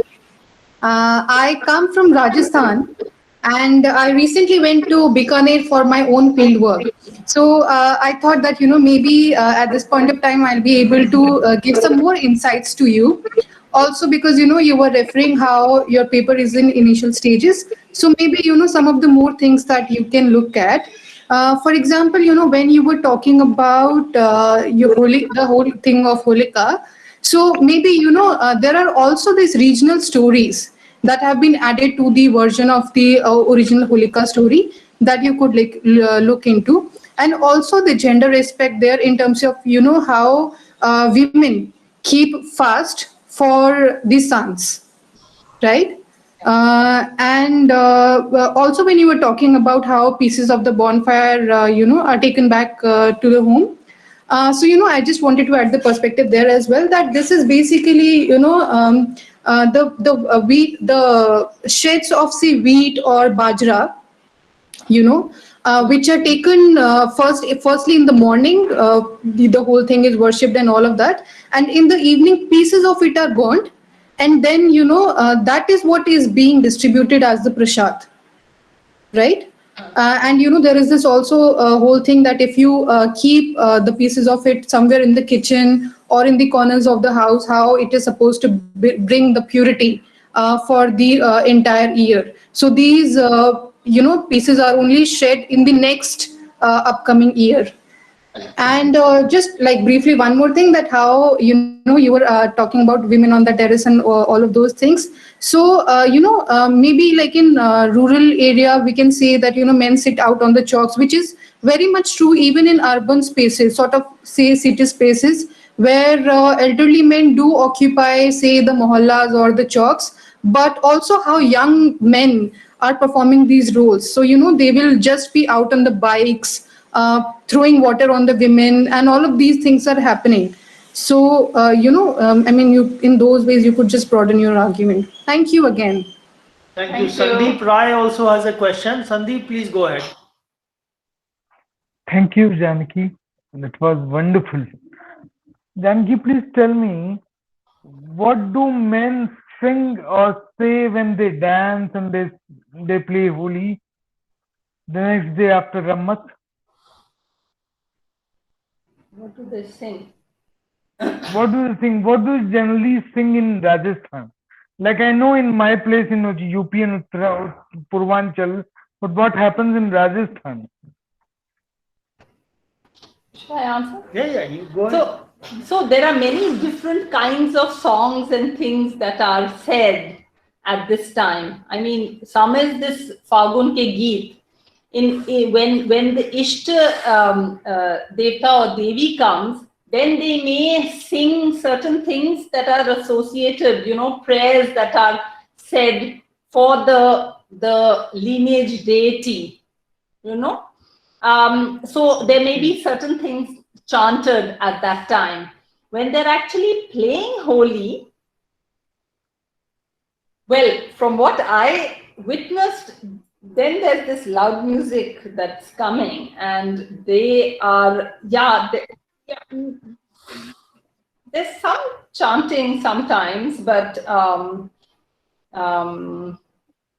I come from Rajasthan, and I recently went to Bikaner for my own field work. So I thought that, maybe at this point of time, I'll be able to give some more insights to you. Also, because, you were referring how your paper is in initial stages. So maybe, some of the more things that you can look at. For example, when you were talking about the whole thing of Holika, so maybe, there are also these regional stories that have been added to the version of the original Holika story that you could look into. And also the gender aspect there in terms of, how women keep fast for the sons, right? And also when you were talking about how pieces of the bonfire, are taken back to the home. So, I just wanted to add the perspective there as well, that this is basically, the wheat, the sheds of, say, wheat or bajra, which are taken firstly in the morning, the whole thing is worshipped and all of that. And in the evening, pieces of it are burnt. And then, that is what is being distributed as the prasad, right? And there is this also whole thing that if you keep the pieces of it somewhere in the kitchen or in the corners of the house, how it is supposed to bring the purity for the entire year. So these pieces are only shed in the next upcoming year. And just like briefly, one more thing, that how, you were talking about women on the terrace and all of those things. So, maybe like in rural area, we can say that, men sit out on the chalks, which is very much true even in urban spaces, sort of say city spaces, where elderly men do occupy, say, the mohallas or the chalks, but also how young men are performing these roles. So, they will just be out on the bikes, throwing water on the women, and all of these things are happening. So, you in those ways, you could just broaden your argument. Thank you again. Thank you. Sandeep Rai also has a question. Sandeep, please go ahead. Thank you, Janaki. That was wonderful. Janaki, please tell me, what do men sing or say when they dance and they play Holi the next day after Rammat? What do they sing? What do you think? What do you generally sing in Rajasthan? Like I know in my place in UP and Purvanchal, but what happens in Rajasthan? Should I answer? Yeah, you go ahead. So there are many different kinds of songs and things that are said at this time. I mean, some is this Fagun ke Geet. When the Ishta Devta or Devi comes, then they may sing certain things that are associated, prayers that are said for the lineage deity, So there may be certain things chanted at that time. When they're actually playing Holi, well, from what I witnessed, then there's this loud music that's coming, and they are, there's some chanting sometimes, but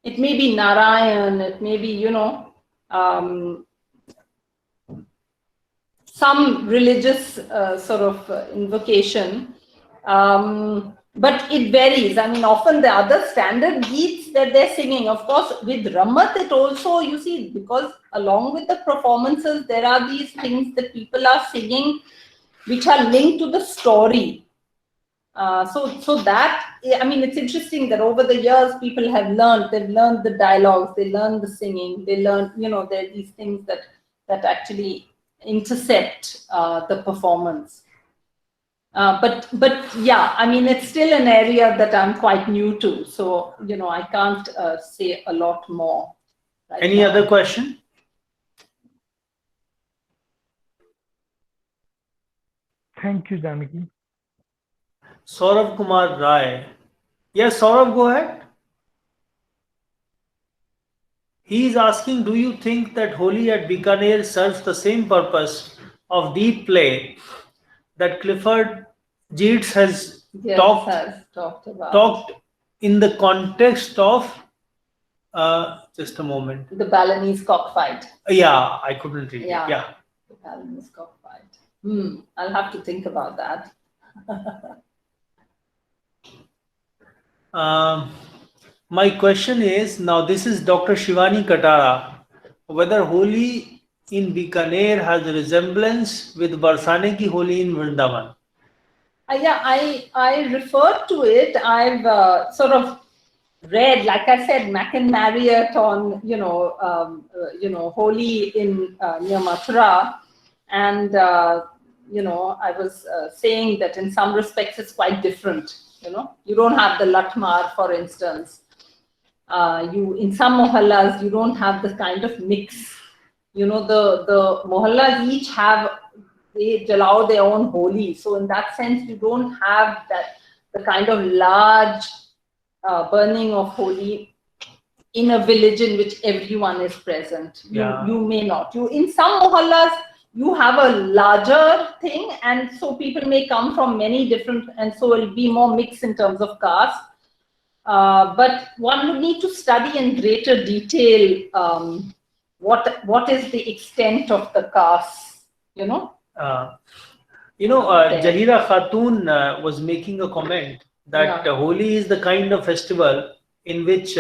it may be Narayan, it may be, some religious sort of invocation. But it varies. I mean, often the other standard geets that they're singing, of course, with Ramat, it also, you see, because along with the performances, there are these things that people are singing which are linked to the story. So that, I mean, it's interesting that over the years, people have they've learned the dialogues, they learn the singing, they learn, there are these things that actually intercept the performance. But yeah, I mean, it's still an area that I'm quite new to. So, I can't say a lot more. Right Any now. other question? Thank you, Janaki. Saurav Kumar Rai. Yes, Saurav, go ahead. He is asking, do you think that Holi at Bikaner serves the same purpose of deep play that Clifford Geertz has talked talked in the context of just a moment. The Balinese cockfight. Yeah, I couldn't read it. Yeah. The Balinese cockfight. I'll have to think about that. My question is, now this is Dr. Shivani Katara, whether Holi in Bikaner has a resemblance with Barsane ki Holi in Vrindavan. Yeah, I referred to it. I've sort of read, like I said, Mac and Marriott on Holi in near Mathura, and I was saying that in some respects it's quite different. You don't have the Latmar, for instance. In some mohallas you don't have the kind of mix. The mohallas each they allow their own Holi. So in that sense, you don't have the kind of large burning of Holi in a village in which everyone is present. You may not. In some mohallas, you have a larger thing, and so people may come from many different, and so it'll be more mixed in terms of caste. But one would need to study in greater detail what is the extent of the caste, Jahira Khatun was making a comment that Holi is the kind of festival in which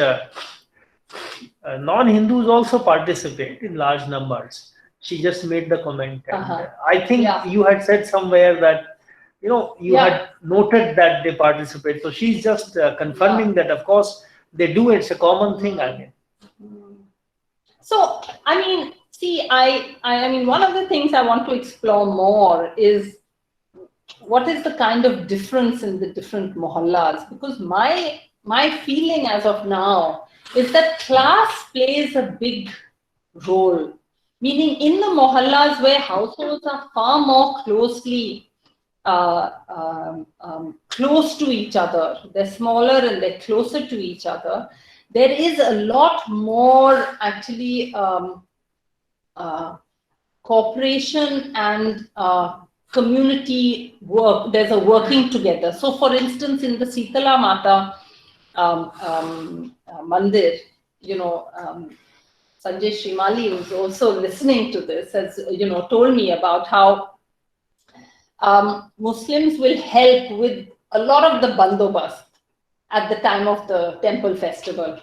non-Hindus also participate in large numbers. She just made the comment. And I think you had said somewhere that, you had noted that they participate. So she's just confirming that, of course, they do. It's a common thing, I mean. So, I mean, see, I mean, one of the things I want to explore more is what is the kind of difference in the different mohallas? Because my feeling as of now is that class plays a big role. Meaning, in the mohallas where households are far more closely close to each other, they're smaller and they're closer to each other, there is a lot more actually cooperation and community work. There's a working together. So, for instance, in the Sitala Mata Mandir, Sanjay Shrimali, who's also listening to this, has told me about how Muslims will help with a lot of the bandobast at the time of the temple festival.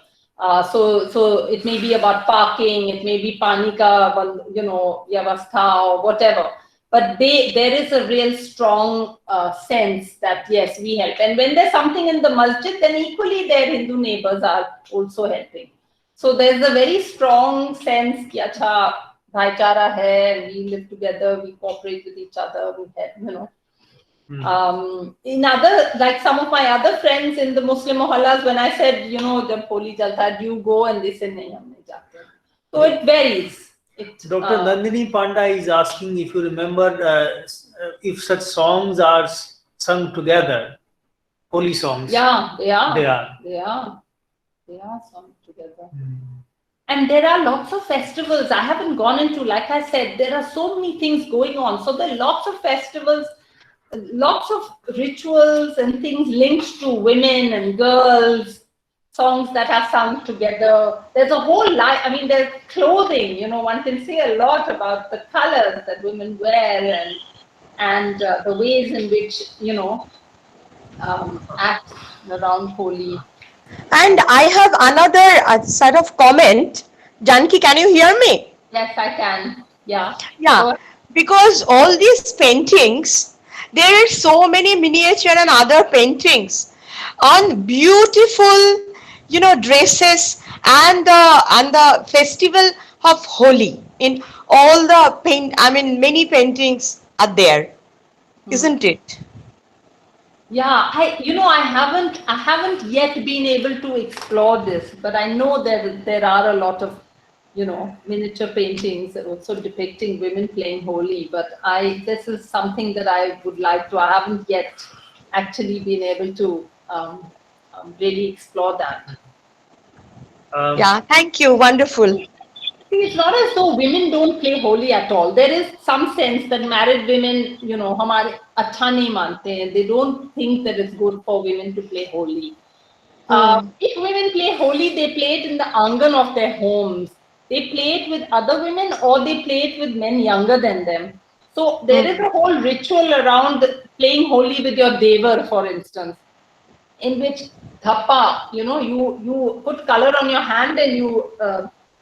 So it may be about parking, it may be pani ka, vyavastha or whatever. But there is a real strong sense that yes, we help. And when there's something in the masjid, then equally their Hindu neighbors are also helping. So there's a very strong sense ki acha bhaichara hai, we live together, we cooperate with each other, we help, in other, like some of my other friends in the Muslim mohallas, when I said, the Holi jalta, do you go? And they said, nahi, hum nahi jate. So it varies. Dr. Nandini Panda is asking if you remember if such songs are sung together, holy songs. Yeah, they are. They are. They are. They are sung together. And there are lots of festivals I haven't gone into. Like I said, there are so many things going on. So there are lots of festivals, lots of rituals and things linked to women and girls, songs that are sung together. There's a whole life. I mean, there's clothing, one can say a lot about the colors that women wear and the ways in which, act around Holi. And I have another set of comment. Janaki, can you hear me? Yes, I can. Yeah. Yeah, because all these paintings, there are so many miniature and other paintings on beautiful, dresses and the festival of Holi. In all the many paintings are there, isn't it? Yeah, I haven't yet been able to explore this, but I know there are a lot of, miniature paintings also depicting women playing Holi. But this is something that I would like to. I haven't yet actually been able to really explore that. Yeah, thank you. Wonderful. See, it's not as though women don't play Holi at all. There is some sense that married women, hamare acha nahi mante hain. They don't think that it's good for women to play Holi. If women play Holi, they play it in the angan of their homes. They play it with other women or they play it with men younger than them. So there is a whole ritual around playing Holi with your devar, for instance, in which thappa, you put color on your hand and you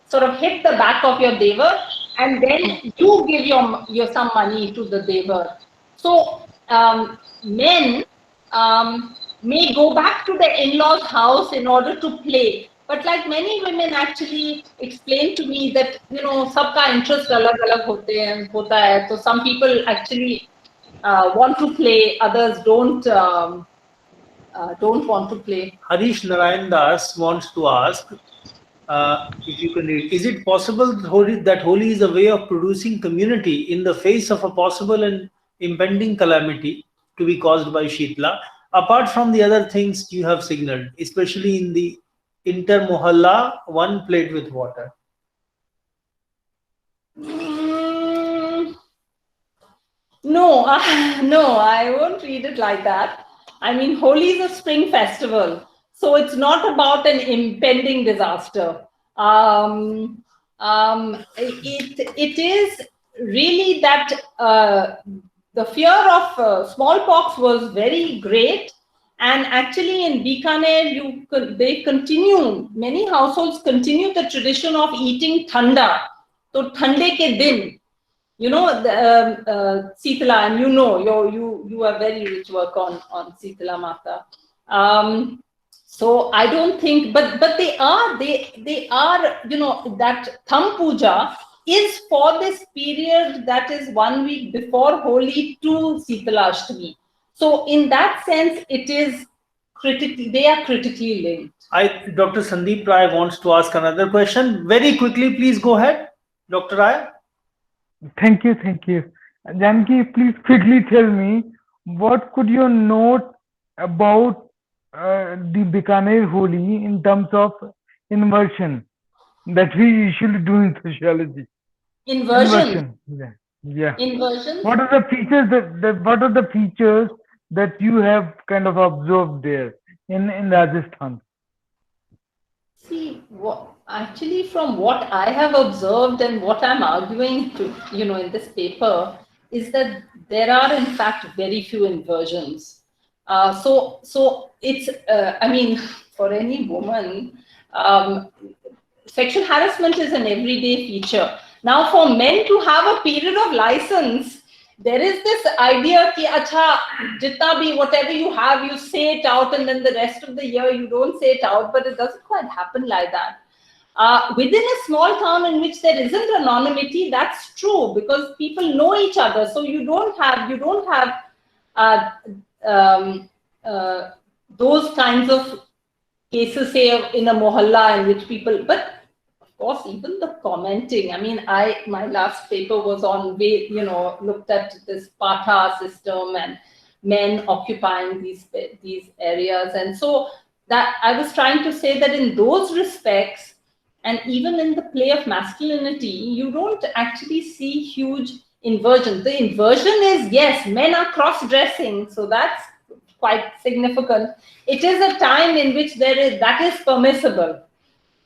sort of hit the back of your devar, and then you give your some money to the devar. So men may go back to their in-laws' house in order to play. But like many women actually explained to me that, sabka interest alag-alag hota hai. So some people actually want to play, others don't want to play. Harish Narayan Das wants to ask if you can read. Is it possible that Holi is a way of producing community in the face of a possible and impending calamity to be caused by Shitla, apart from the other things you have signaled, especially in the inter-mohalla, one plate with water? No, I won't read it like that. I mean, Holi is a spring festival, so it's not about an impending disaster. It is really that the fear of smallpox was very great, and actually in Bikaner, many households continue the tradition of eating thanda. So thande ke din, Sitala, and you are very rich work on Sitala Mata. So I don't think, but they are, that Thumb Puja is for this period that is 1 week before Holi to Sitala Ashtami. So in that sense, they are critically linked. Dr. Sandeep Rai wants to ask another question. Very quickly, please go ahead, Dr. Rai. Thank you. Janaki, please quickly tell me, what could you note about the Bikaner Holi in terms of inversion that we usually do in sociology? Inversion. Yeah. Inversion. What are the features that you have kind of observed there in Rajasthan? See, actually, from what I have observed and what I'm arguing to, in this paper, is that there are in fact very few inversions. So it's, I mean, for any woman, sexual harassment is an everyday feature. Now, for men to have a period of license, there is this idea ki acha, jitna bhi, whatever you have, you say it out, and then the rest of the year you don't say it out, but it doesn't quite happen like that. Within a small town in which there isn't anonymity, that's true, because people know each other. So you don't have those kinds of cases, say, in a mohalla in which people, but of course, even the commenting. I mean, my last paper was on, looked at this Patha system and men occupying these areas. And so that I was trying to say that in those respects, and even in the play of masculinity, you don't actually see huge inversion. The inversion is, yes, men are cross-dressing, so that's quite significant. It is a time in which that is permissible.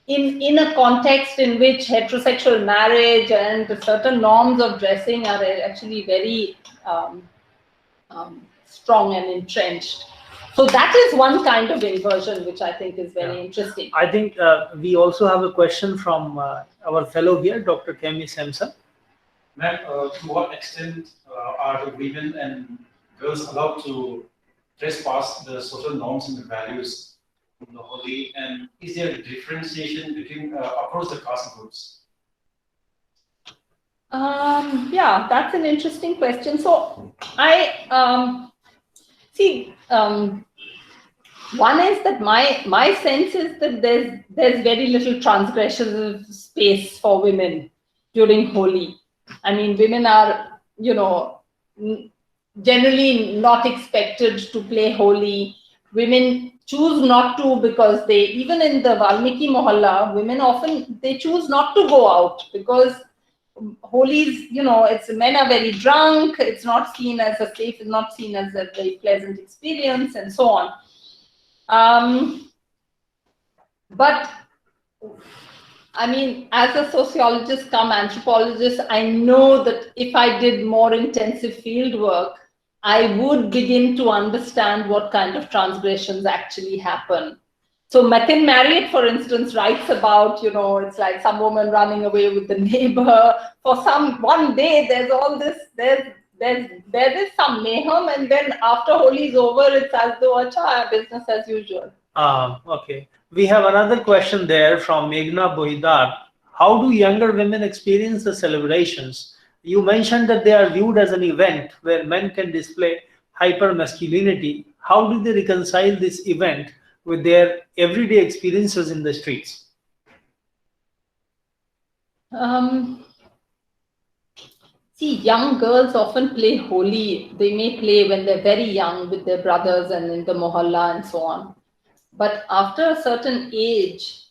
In a context in which heterosexual marriage and certain norms of dressing are actually very strong and entrenched. So that is one kind of inversion which I think is very interesting. I think we also have a question from our fellow here, Dr. Kemi Sampson. Ma'am, to what extent are the women and girls allowed to trespass the social norms and the values in the Holi, and is there a differentiation between across the caste groups? Yeah, that's an interesting question. So I see. One is that my sense is that there's very little transgressive space for women during Holi. I mean, women are, generally not expected to play Holi. Women choose not to, because even in the Valmiki Mohalla, women often, they choose not to go out because Holi's, men are very drunk, it's not seen as a safe, it's not seen as a very pleasant experience, and so on. But I mean, as a sociologist come anthropologist, I know that if I did more intensive field work, I would begin to understand what kind of transgressions actually happen. So Matin Marriott, for instance, writes about, it's like some woman running away with the neighbor. For one day, there's all this, there is some mayhem, and then after Holi is over, it's as though acha, business as usual. Okay. We have another question there from Meghna Bohidar. How do younger women experience the celebrations? You mentioned that they are viewed as an event where men can display hyper masculinity. How do they reconcile this event with their everyday experiences in the streets? See, young girls often play Holi. They may play when they're very young with their brothers and in the mohalla and so on. But after a certain age,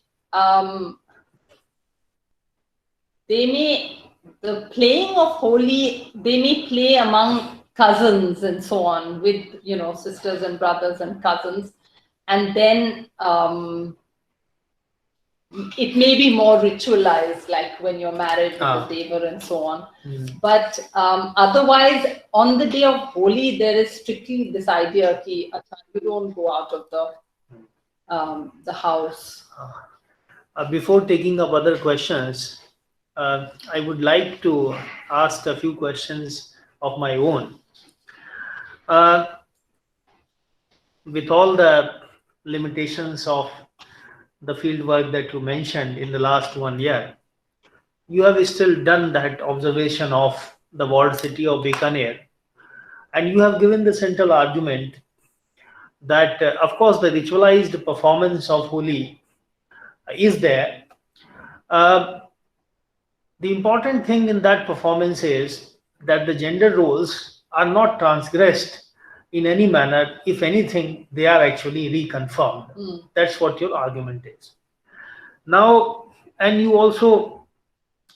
the playing of Holi, they may play among cousins and so on with, sisters and brothers and cousins. And then it may be more ritualized, like when you're married with the dever and so on. But otherwise, on the day of Holi, there is strictly this idea that you don't go out of the house. Before taking up other questions, I would like to ask a few questions of my own. With all the limitations of the field work that you mentioned in the last 1 year, you have still done that observation of the walled city of Bikaner, and you have given the central argument that, of course, the ritualized performance of Holi is there. The important thing in that performance is that the gender roles are not transgressed in any manner. If anything, they are actually reconfirmed. That's what your argument is. Now, and you also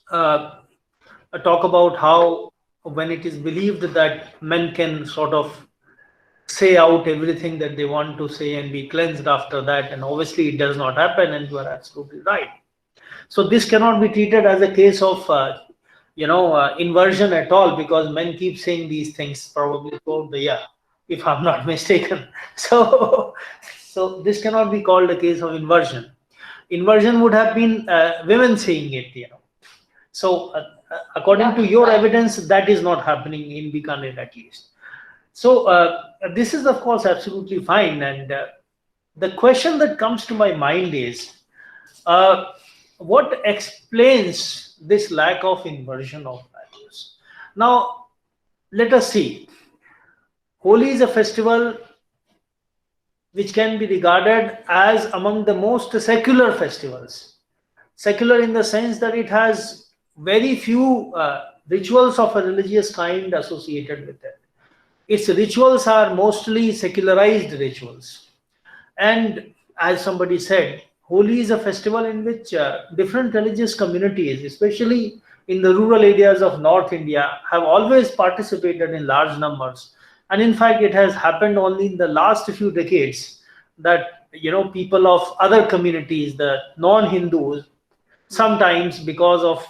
talk about how when it is believed that men can sort of say out everything that they want to say and be cleansed after that, and obviously it does not happen, and you are absolutely right. So this cannot be treated as a case of inversion at all, because men keep saying these things probably throughout the year, if I'm not mistaken. So, so this cannot be called a case of inversion. Inversion would have been women saying it. So, according to your evidence, that is not happening in Bikaner at least. So, this is of course absolutely fine. And the question that comes to my mind is, what explains this lack of inversion of values? Now, let us see. Holi is a festival which can be regarded as among the most secular festivals. Secular in the sense that it has very few rituals of a religious kind associated with it. Its rituals are mostly secularized rituals. And as somebody said, Holi is a festival in which different religious communities, especially in the rural areas of North India, have always participated in large numbers. And in fact, it has happened only in the last few decades that people of other communities, the non-Hindus, sometimes because of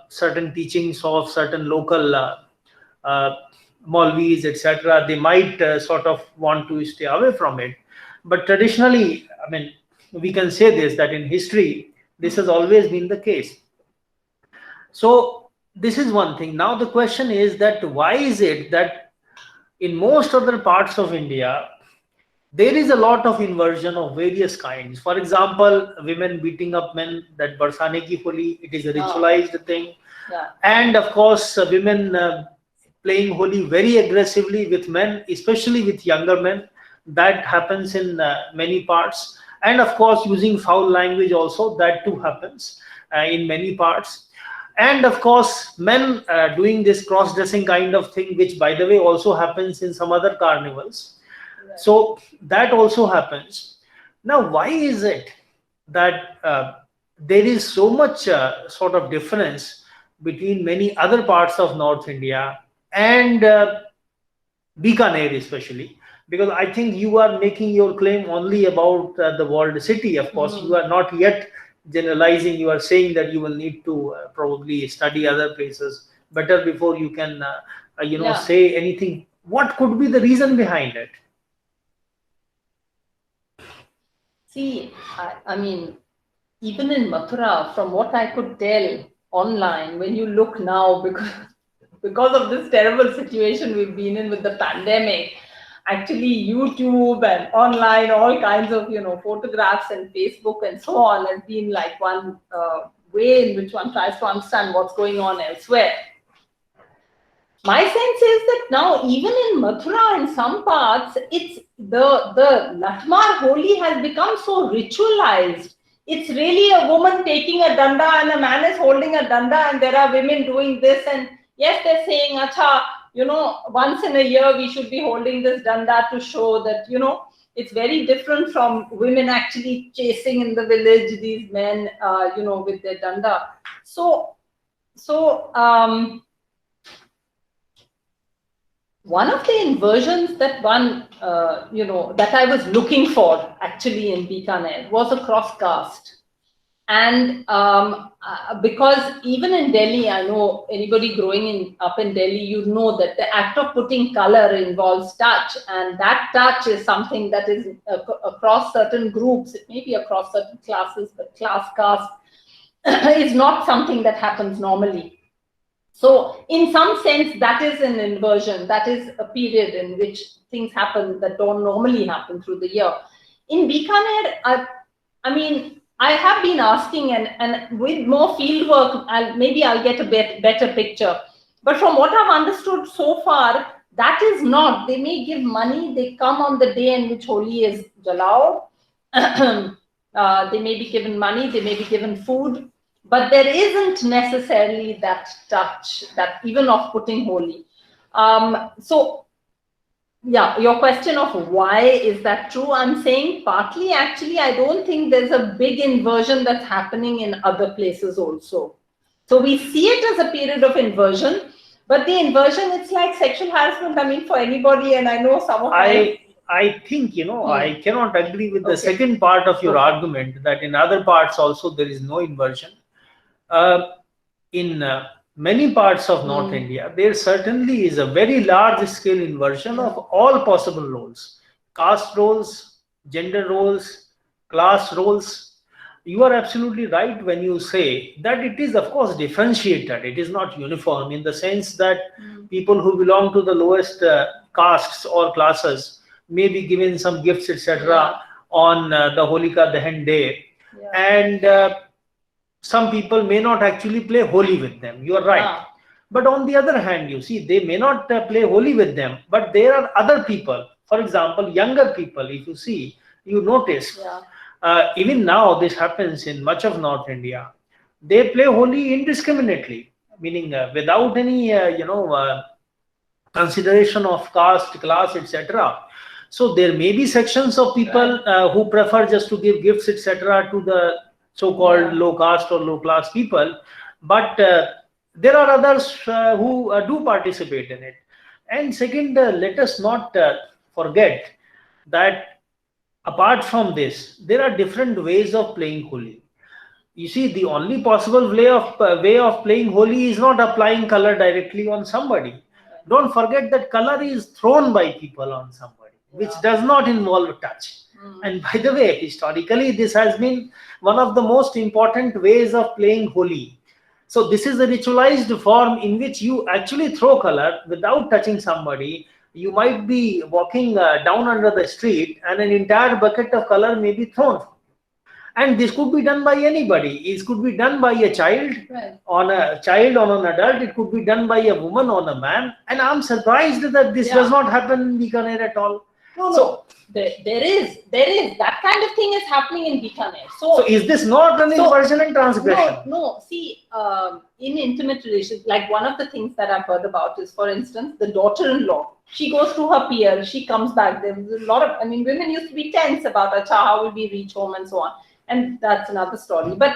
certain teachings of certain local Maulvis, etc., they might sort of want to stay away from it. But traditionally, I mean, we can say this, that in history, this has always been the case. So this is one thing. Now the question is that why is it that in most other parts of India, there is a lot of inversion of various kinds. For example, women beating up men, that Barsane ki Holi, it is a ritualized thing. Yeah. And of course, women playing Holi very aggressively with men, especially with younger men. That happens in many parts. And of course, using foul language also, that too happens in many parts. And of course, men doing this cross-dressing kind of thing, which by the way also happens in some other carnivals. So that also happens. Now, why is it that there is so much sort of difference between many other parts of North India and Bikaner especially? Because I think you are making your claim only about the walled city. Of course, you are not yet generalizing. You are saying that you will need to probably study other places better before you can, say anything. What could be the reason behind it? See, I mean, even in Mathura, from what I could tell online, when you look now, because of this terrible situation we've been in with the pandemic, actually YouTube and online, all kinds of, photographs and Facebook and so on has been like one way in which one tries to understand what's going on elsewhere. My sense is that now, even in Mathura, in some parts, it's the Latmar Holi has become so ritualized. It's really a woman taking a danda and a man is holding a danda, and there are women doing this. And yes, they're saying, acha, once in a year we should be holding this danda to show that, it's very different from women actually chasing in the village these men, with their danda. So, one of the inversions that that I was looking for actually in Bikaner was a cross caste. And because even in Delhi, I know anybody growing up in Delhi, you know that the act of putting color involves touch. And that touch is something that is across certain groups. It may be across certain classes, but class caste is not something that happens normally. So in some sense, that is an inversion. That is a period in which things happen that don't normally happen through the year. In Bikaner, I have been asking, and with more field work, maybe I'll get a better picture. But from what I've understood so far, that is not. They may give money. They come on the day in which Holi is jalao. They may be given money. They may be given food. But there isn't necessarily that touch, that even of putting Holi. So, yeah, your question of why is that true? I'm saying partly, actually, I don't think there's a big inversion that's happening in other places also. So we see it as a period of inversion, but the inversion, it's like sexual harassment, for anybody, and I know some of I think, I cannot agree with the second part of your argument, that in other parts also there is no inversion. In many parts of North India, there certainly is a very large scale inversion of all possible roles, caste roles, gender roles, class roles. You are absolutely right when you say that it is, of course, differentiated. It is not uniform in the sense that people who belong to the lowest castes or classes may be given some gifts, etc., on the Holika Dahan day. And some people may not actually play Holi with them. You are right. But on the other hand, you see, they may not play Holi with them, but there are other people. For example, younger people, if you see, you notice, even now this happens in much of North India. They play Holi indiscriminately, meaning without any, consideration of caste, class, etc. So there may be sections of people who prefer just to give gifts, etc., to the so-called low caste or low class people, but there are others who do participate in it. And second, let us not forget that apart from this, there are different ways of playing Holi. You see, the only possible way of playing Holi is not applying color directly on somebody. Don't forget that color is thrown by people on somebody, which does not involve touch. And by the way, historically, this has been one of the most important ways of playing Holi. So this is a ritualized form in which you actually throw color without touching somebody. You might be walking down under the street and an entire bucket of color may be thrown. And this could be done by anybody. It could be done by a child on an adult. It could be done by a woman on a man. And I'm surprised that this does not happen in Bikaner at all. No. There is that kind of thing is happening in Bikaner. So is this not an inversion and transgression? No. See, in intimate relations, like one of the things that I've heard about is, for instance, the daughter-in-law. She goes to her peer. She comes back. There was a lot of, women used to be tense about how will we reach home and so on. And that's another story. But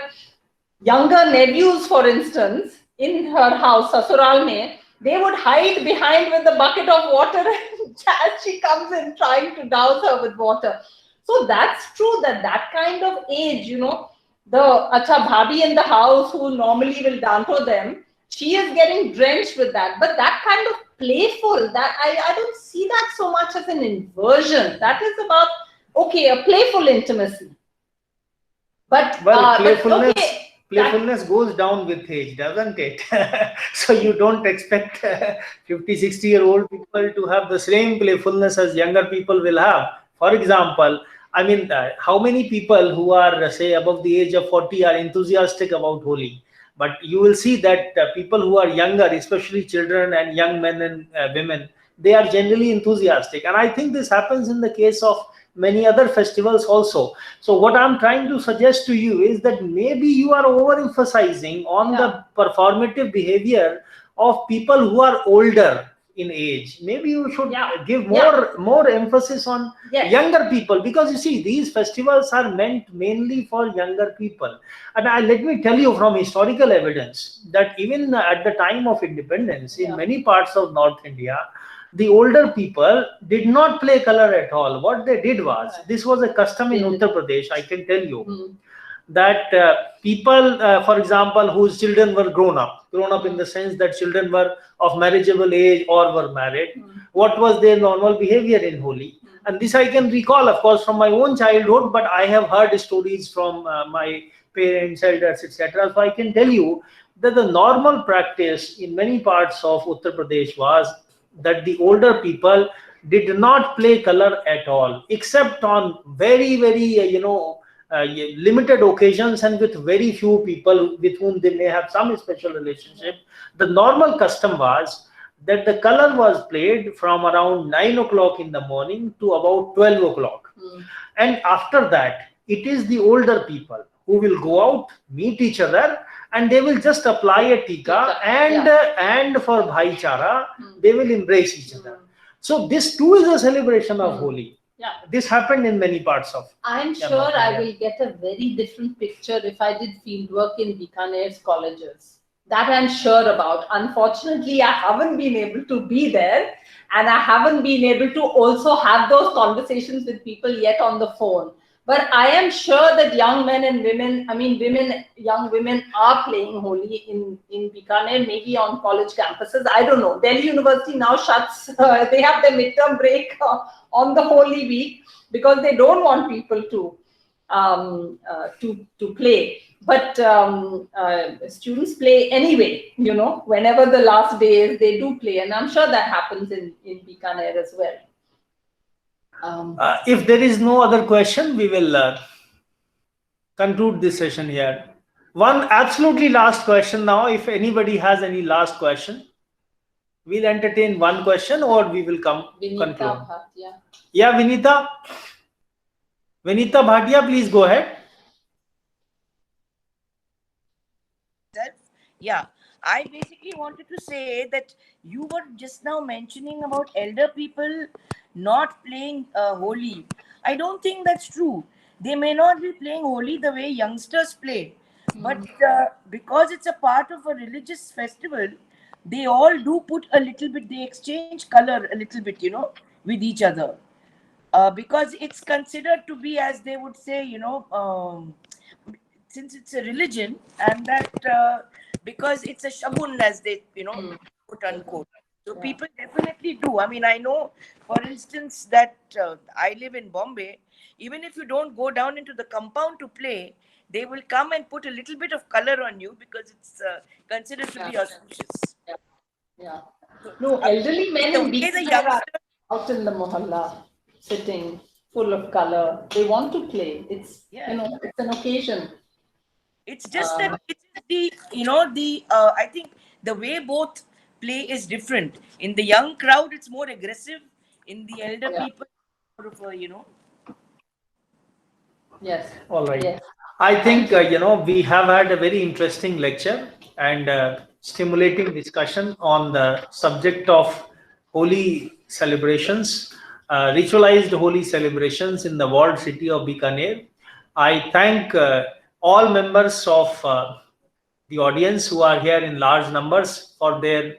younger nephews, for instance, in her house, Sasural mein, they would hide behind with a bucket of water as she comes in trying to douse her with water. So that's true that kind of age, the acha bhabhi in the house who normally will danto them, she is getting drenched with that. But that kind of playful, that I don't see that so much as an inversion. That is about, a playful intimacy. But playfulness goes down with age, doesn't it? So you don't expect 50, 60-year-old people to have the same playfulness as younger people will have. For example, how many people who are, say, above the age of 40 are enthusiastic about Holi? But you will see that people who are younger, especially children and young men and women, they are generally enthusiastic. And I think this happens in the case of many other festivals also. So what I'm trying to suggest to you is that maybe you are overemphasizing on the performative behavior of people who are older in age. Maybe you should give more emphasis on younger people, because you see, these festivals are meant mainly for younger people. And let me tell you from historical evidence that even at the time of independence in many parts of North India, the older people did not play color at all. What they did was, this was a custom in Uttar Pradesh, I can tell you, that people, for example, whose children were grown up in the sense that children were of marriageable age or were married, what was their normal behavior in Holi? And this I can recall, of course, from my own childhood, but I have heard stories from my parents, elders, etc. So I can tell you that the normal practice in many parts of Uttar Pradesh was that the older people did not play color at all, except on very, very, limited occasions and with very few people with whom they may have some special relationship. The normal custom was that the color was played from around 9 o'clock in the morning to about 12 o'clock. And after that, it is the older people who will go out, meet each other, and they will just apply a tika and for bhaichara, they will embrace each other. So this too is a celebration of Holi. This happened in many parts of. I'm sure I will get a very different picture if I did fieldwork in Bikaner's colleges. That I'm sure about. Unfortunately, I haven't been able to be there, and I haven't been able to also have those conversations with people yet on the phone. But I am sure that young men and women, young women are playing Holi in Bikaner, maybe on college campuses. I don't know. Delhi University now shuts, they have their midterm break on the Holi week because they don't want people to play. But students play anyway, whenever the last day is, they do play. And I'm sure that happens in Bikaner as well. If there is no other question, we will conclude this session here. One absolutely last question now. If anybody has any last question, we'll entertain one question or we will conclude. Bhatia. Yeah, Vinita Bhatia, please go ahead. Yeah, I basically wanted to say that you were just now mentioning about elder people not playing Holi. I don't think that's true. They may not be playing Holi the way youngsters play, but because it's a part of a religious festival, they all do put a little bit, they exchange color a little bit, with each other. Because it's considered to be, as they would say, since it's a religion, and that because it's a shagun, as they, quote unquote. So people definitely do. I mean, I know, for instance, that I live in Bombay. Even if you don't go down into the compound to play, they will come and put a little bit of color on you because it's considered to be auspicious. Yeah. No, elderly men in Bikaner youngsters out in the Mahala, sitting full of color. They want to play. It's it's an occasion. It's just that it's the I think the way both play is different. In the young crowd, it's more aggressive. In the elder people, more of a Yes. All right. Yes. I think we have had a very interesting lecture and stimulating discussion on the subject of Holi celebrations, ritualized Holi celebrations in the walled city of Bikaner. I thank all members of the audience who are here in large numbers for their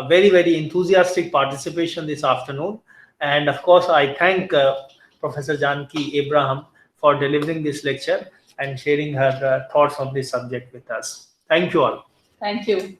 very, very enthusiastic participation this afternoon. And of course, I thank Professor Janaki Abraham for delivering this lecture and sharing her thoughts on this subject with us. Thank you all. Thank you.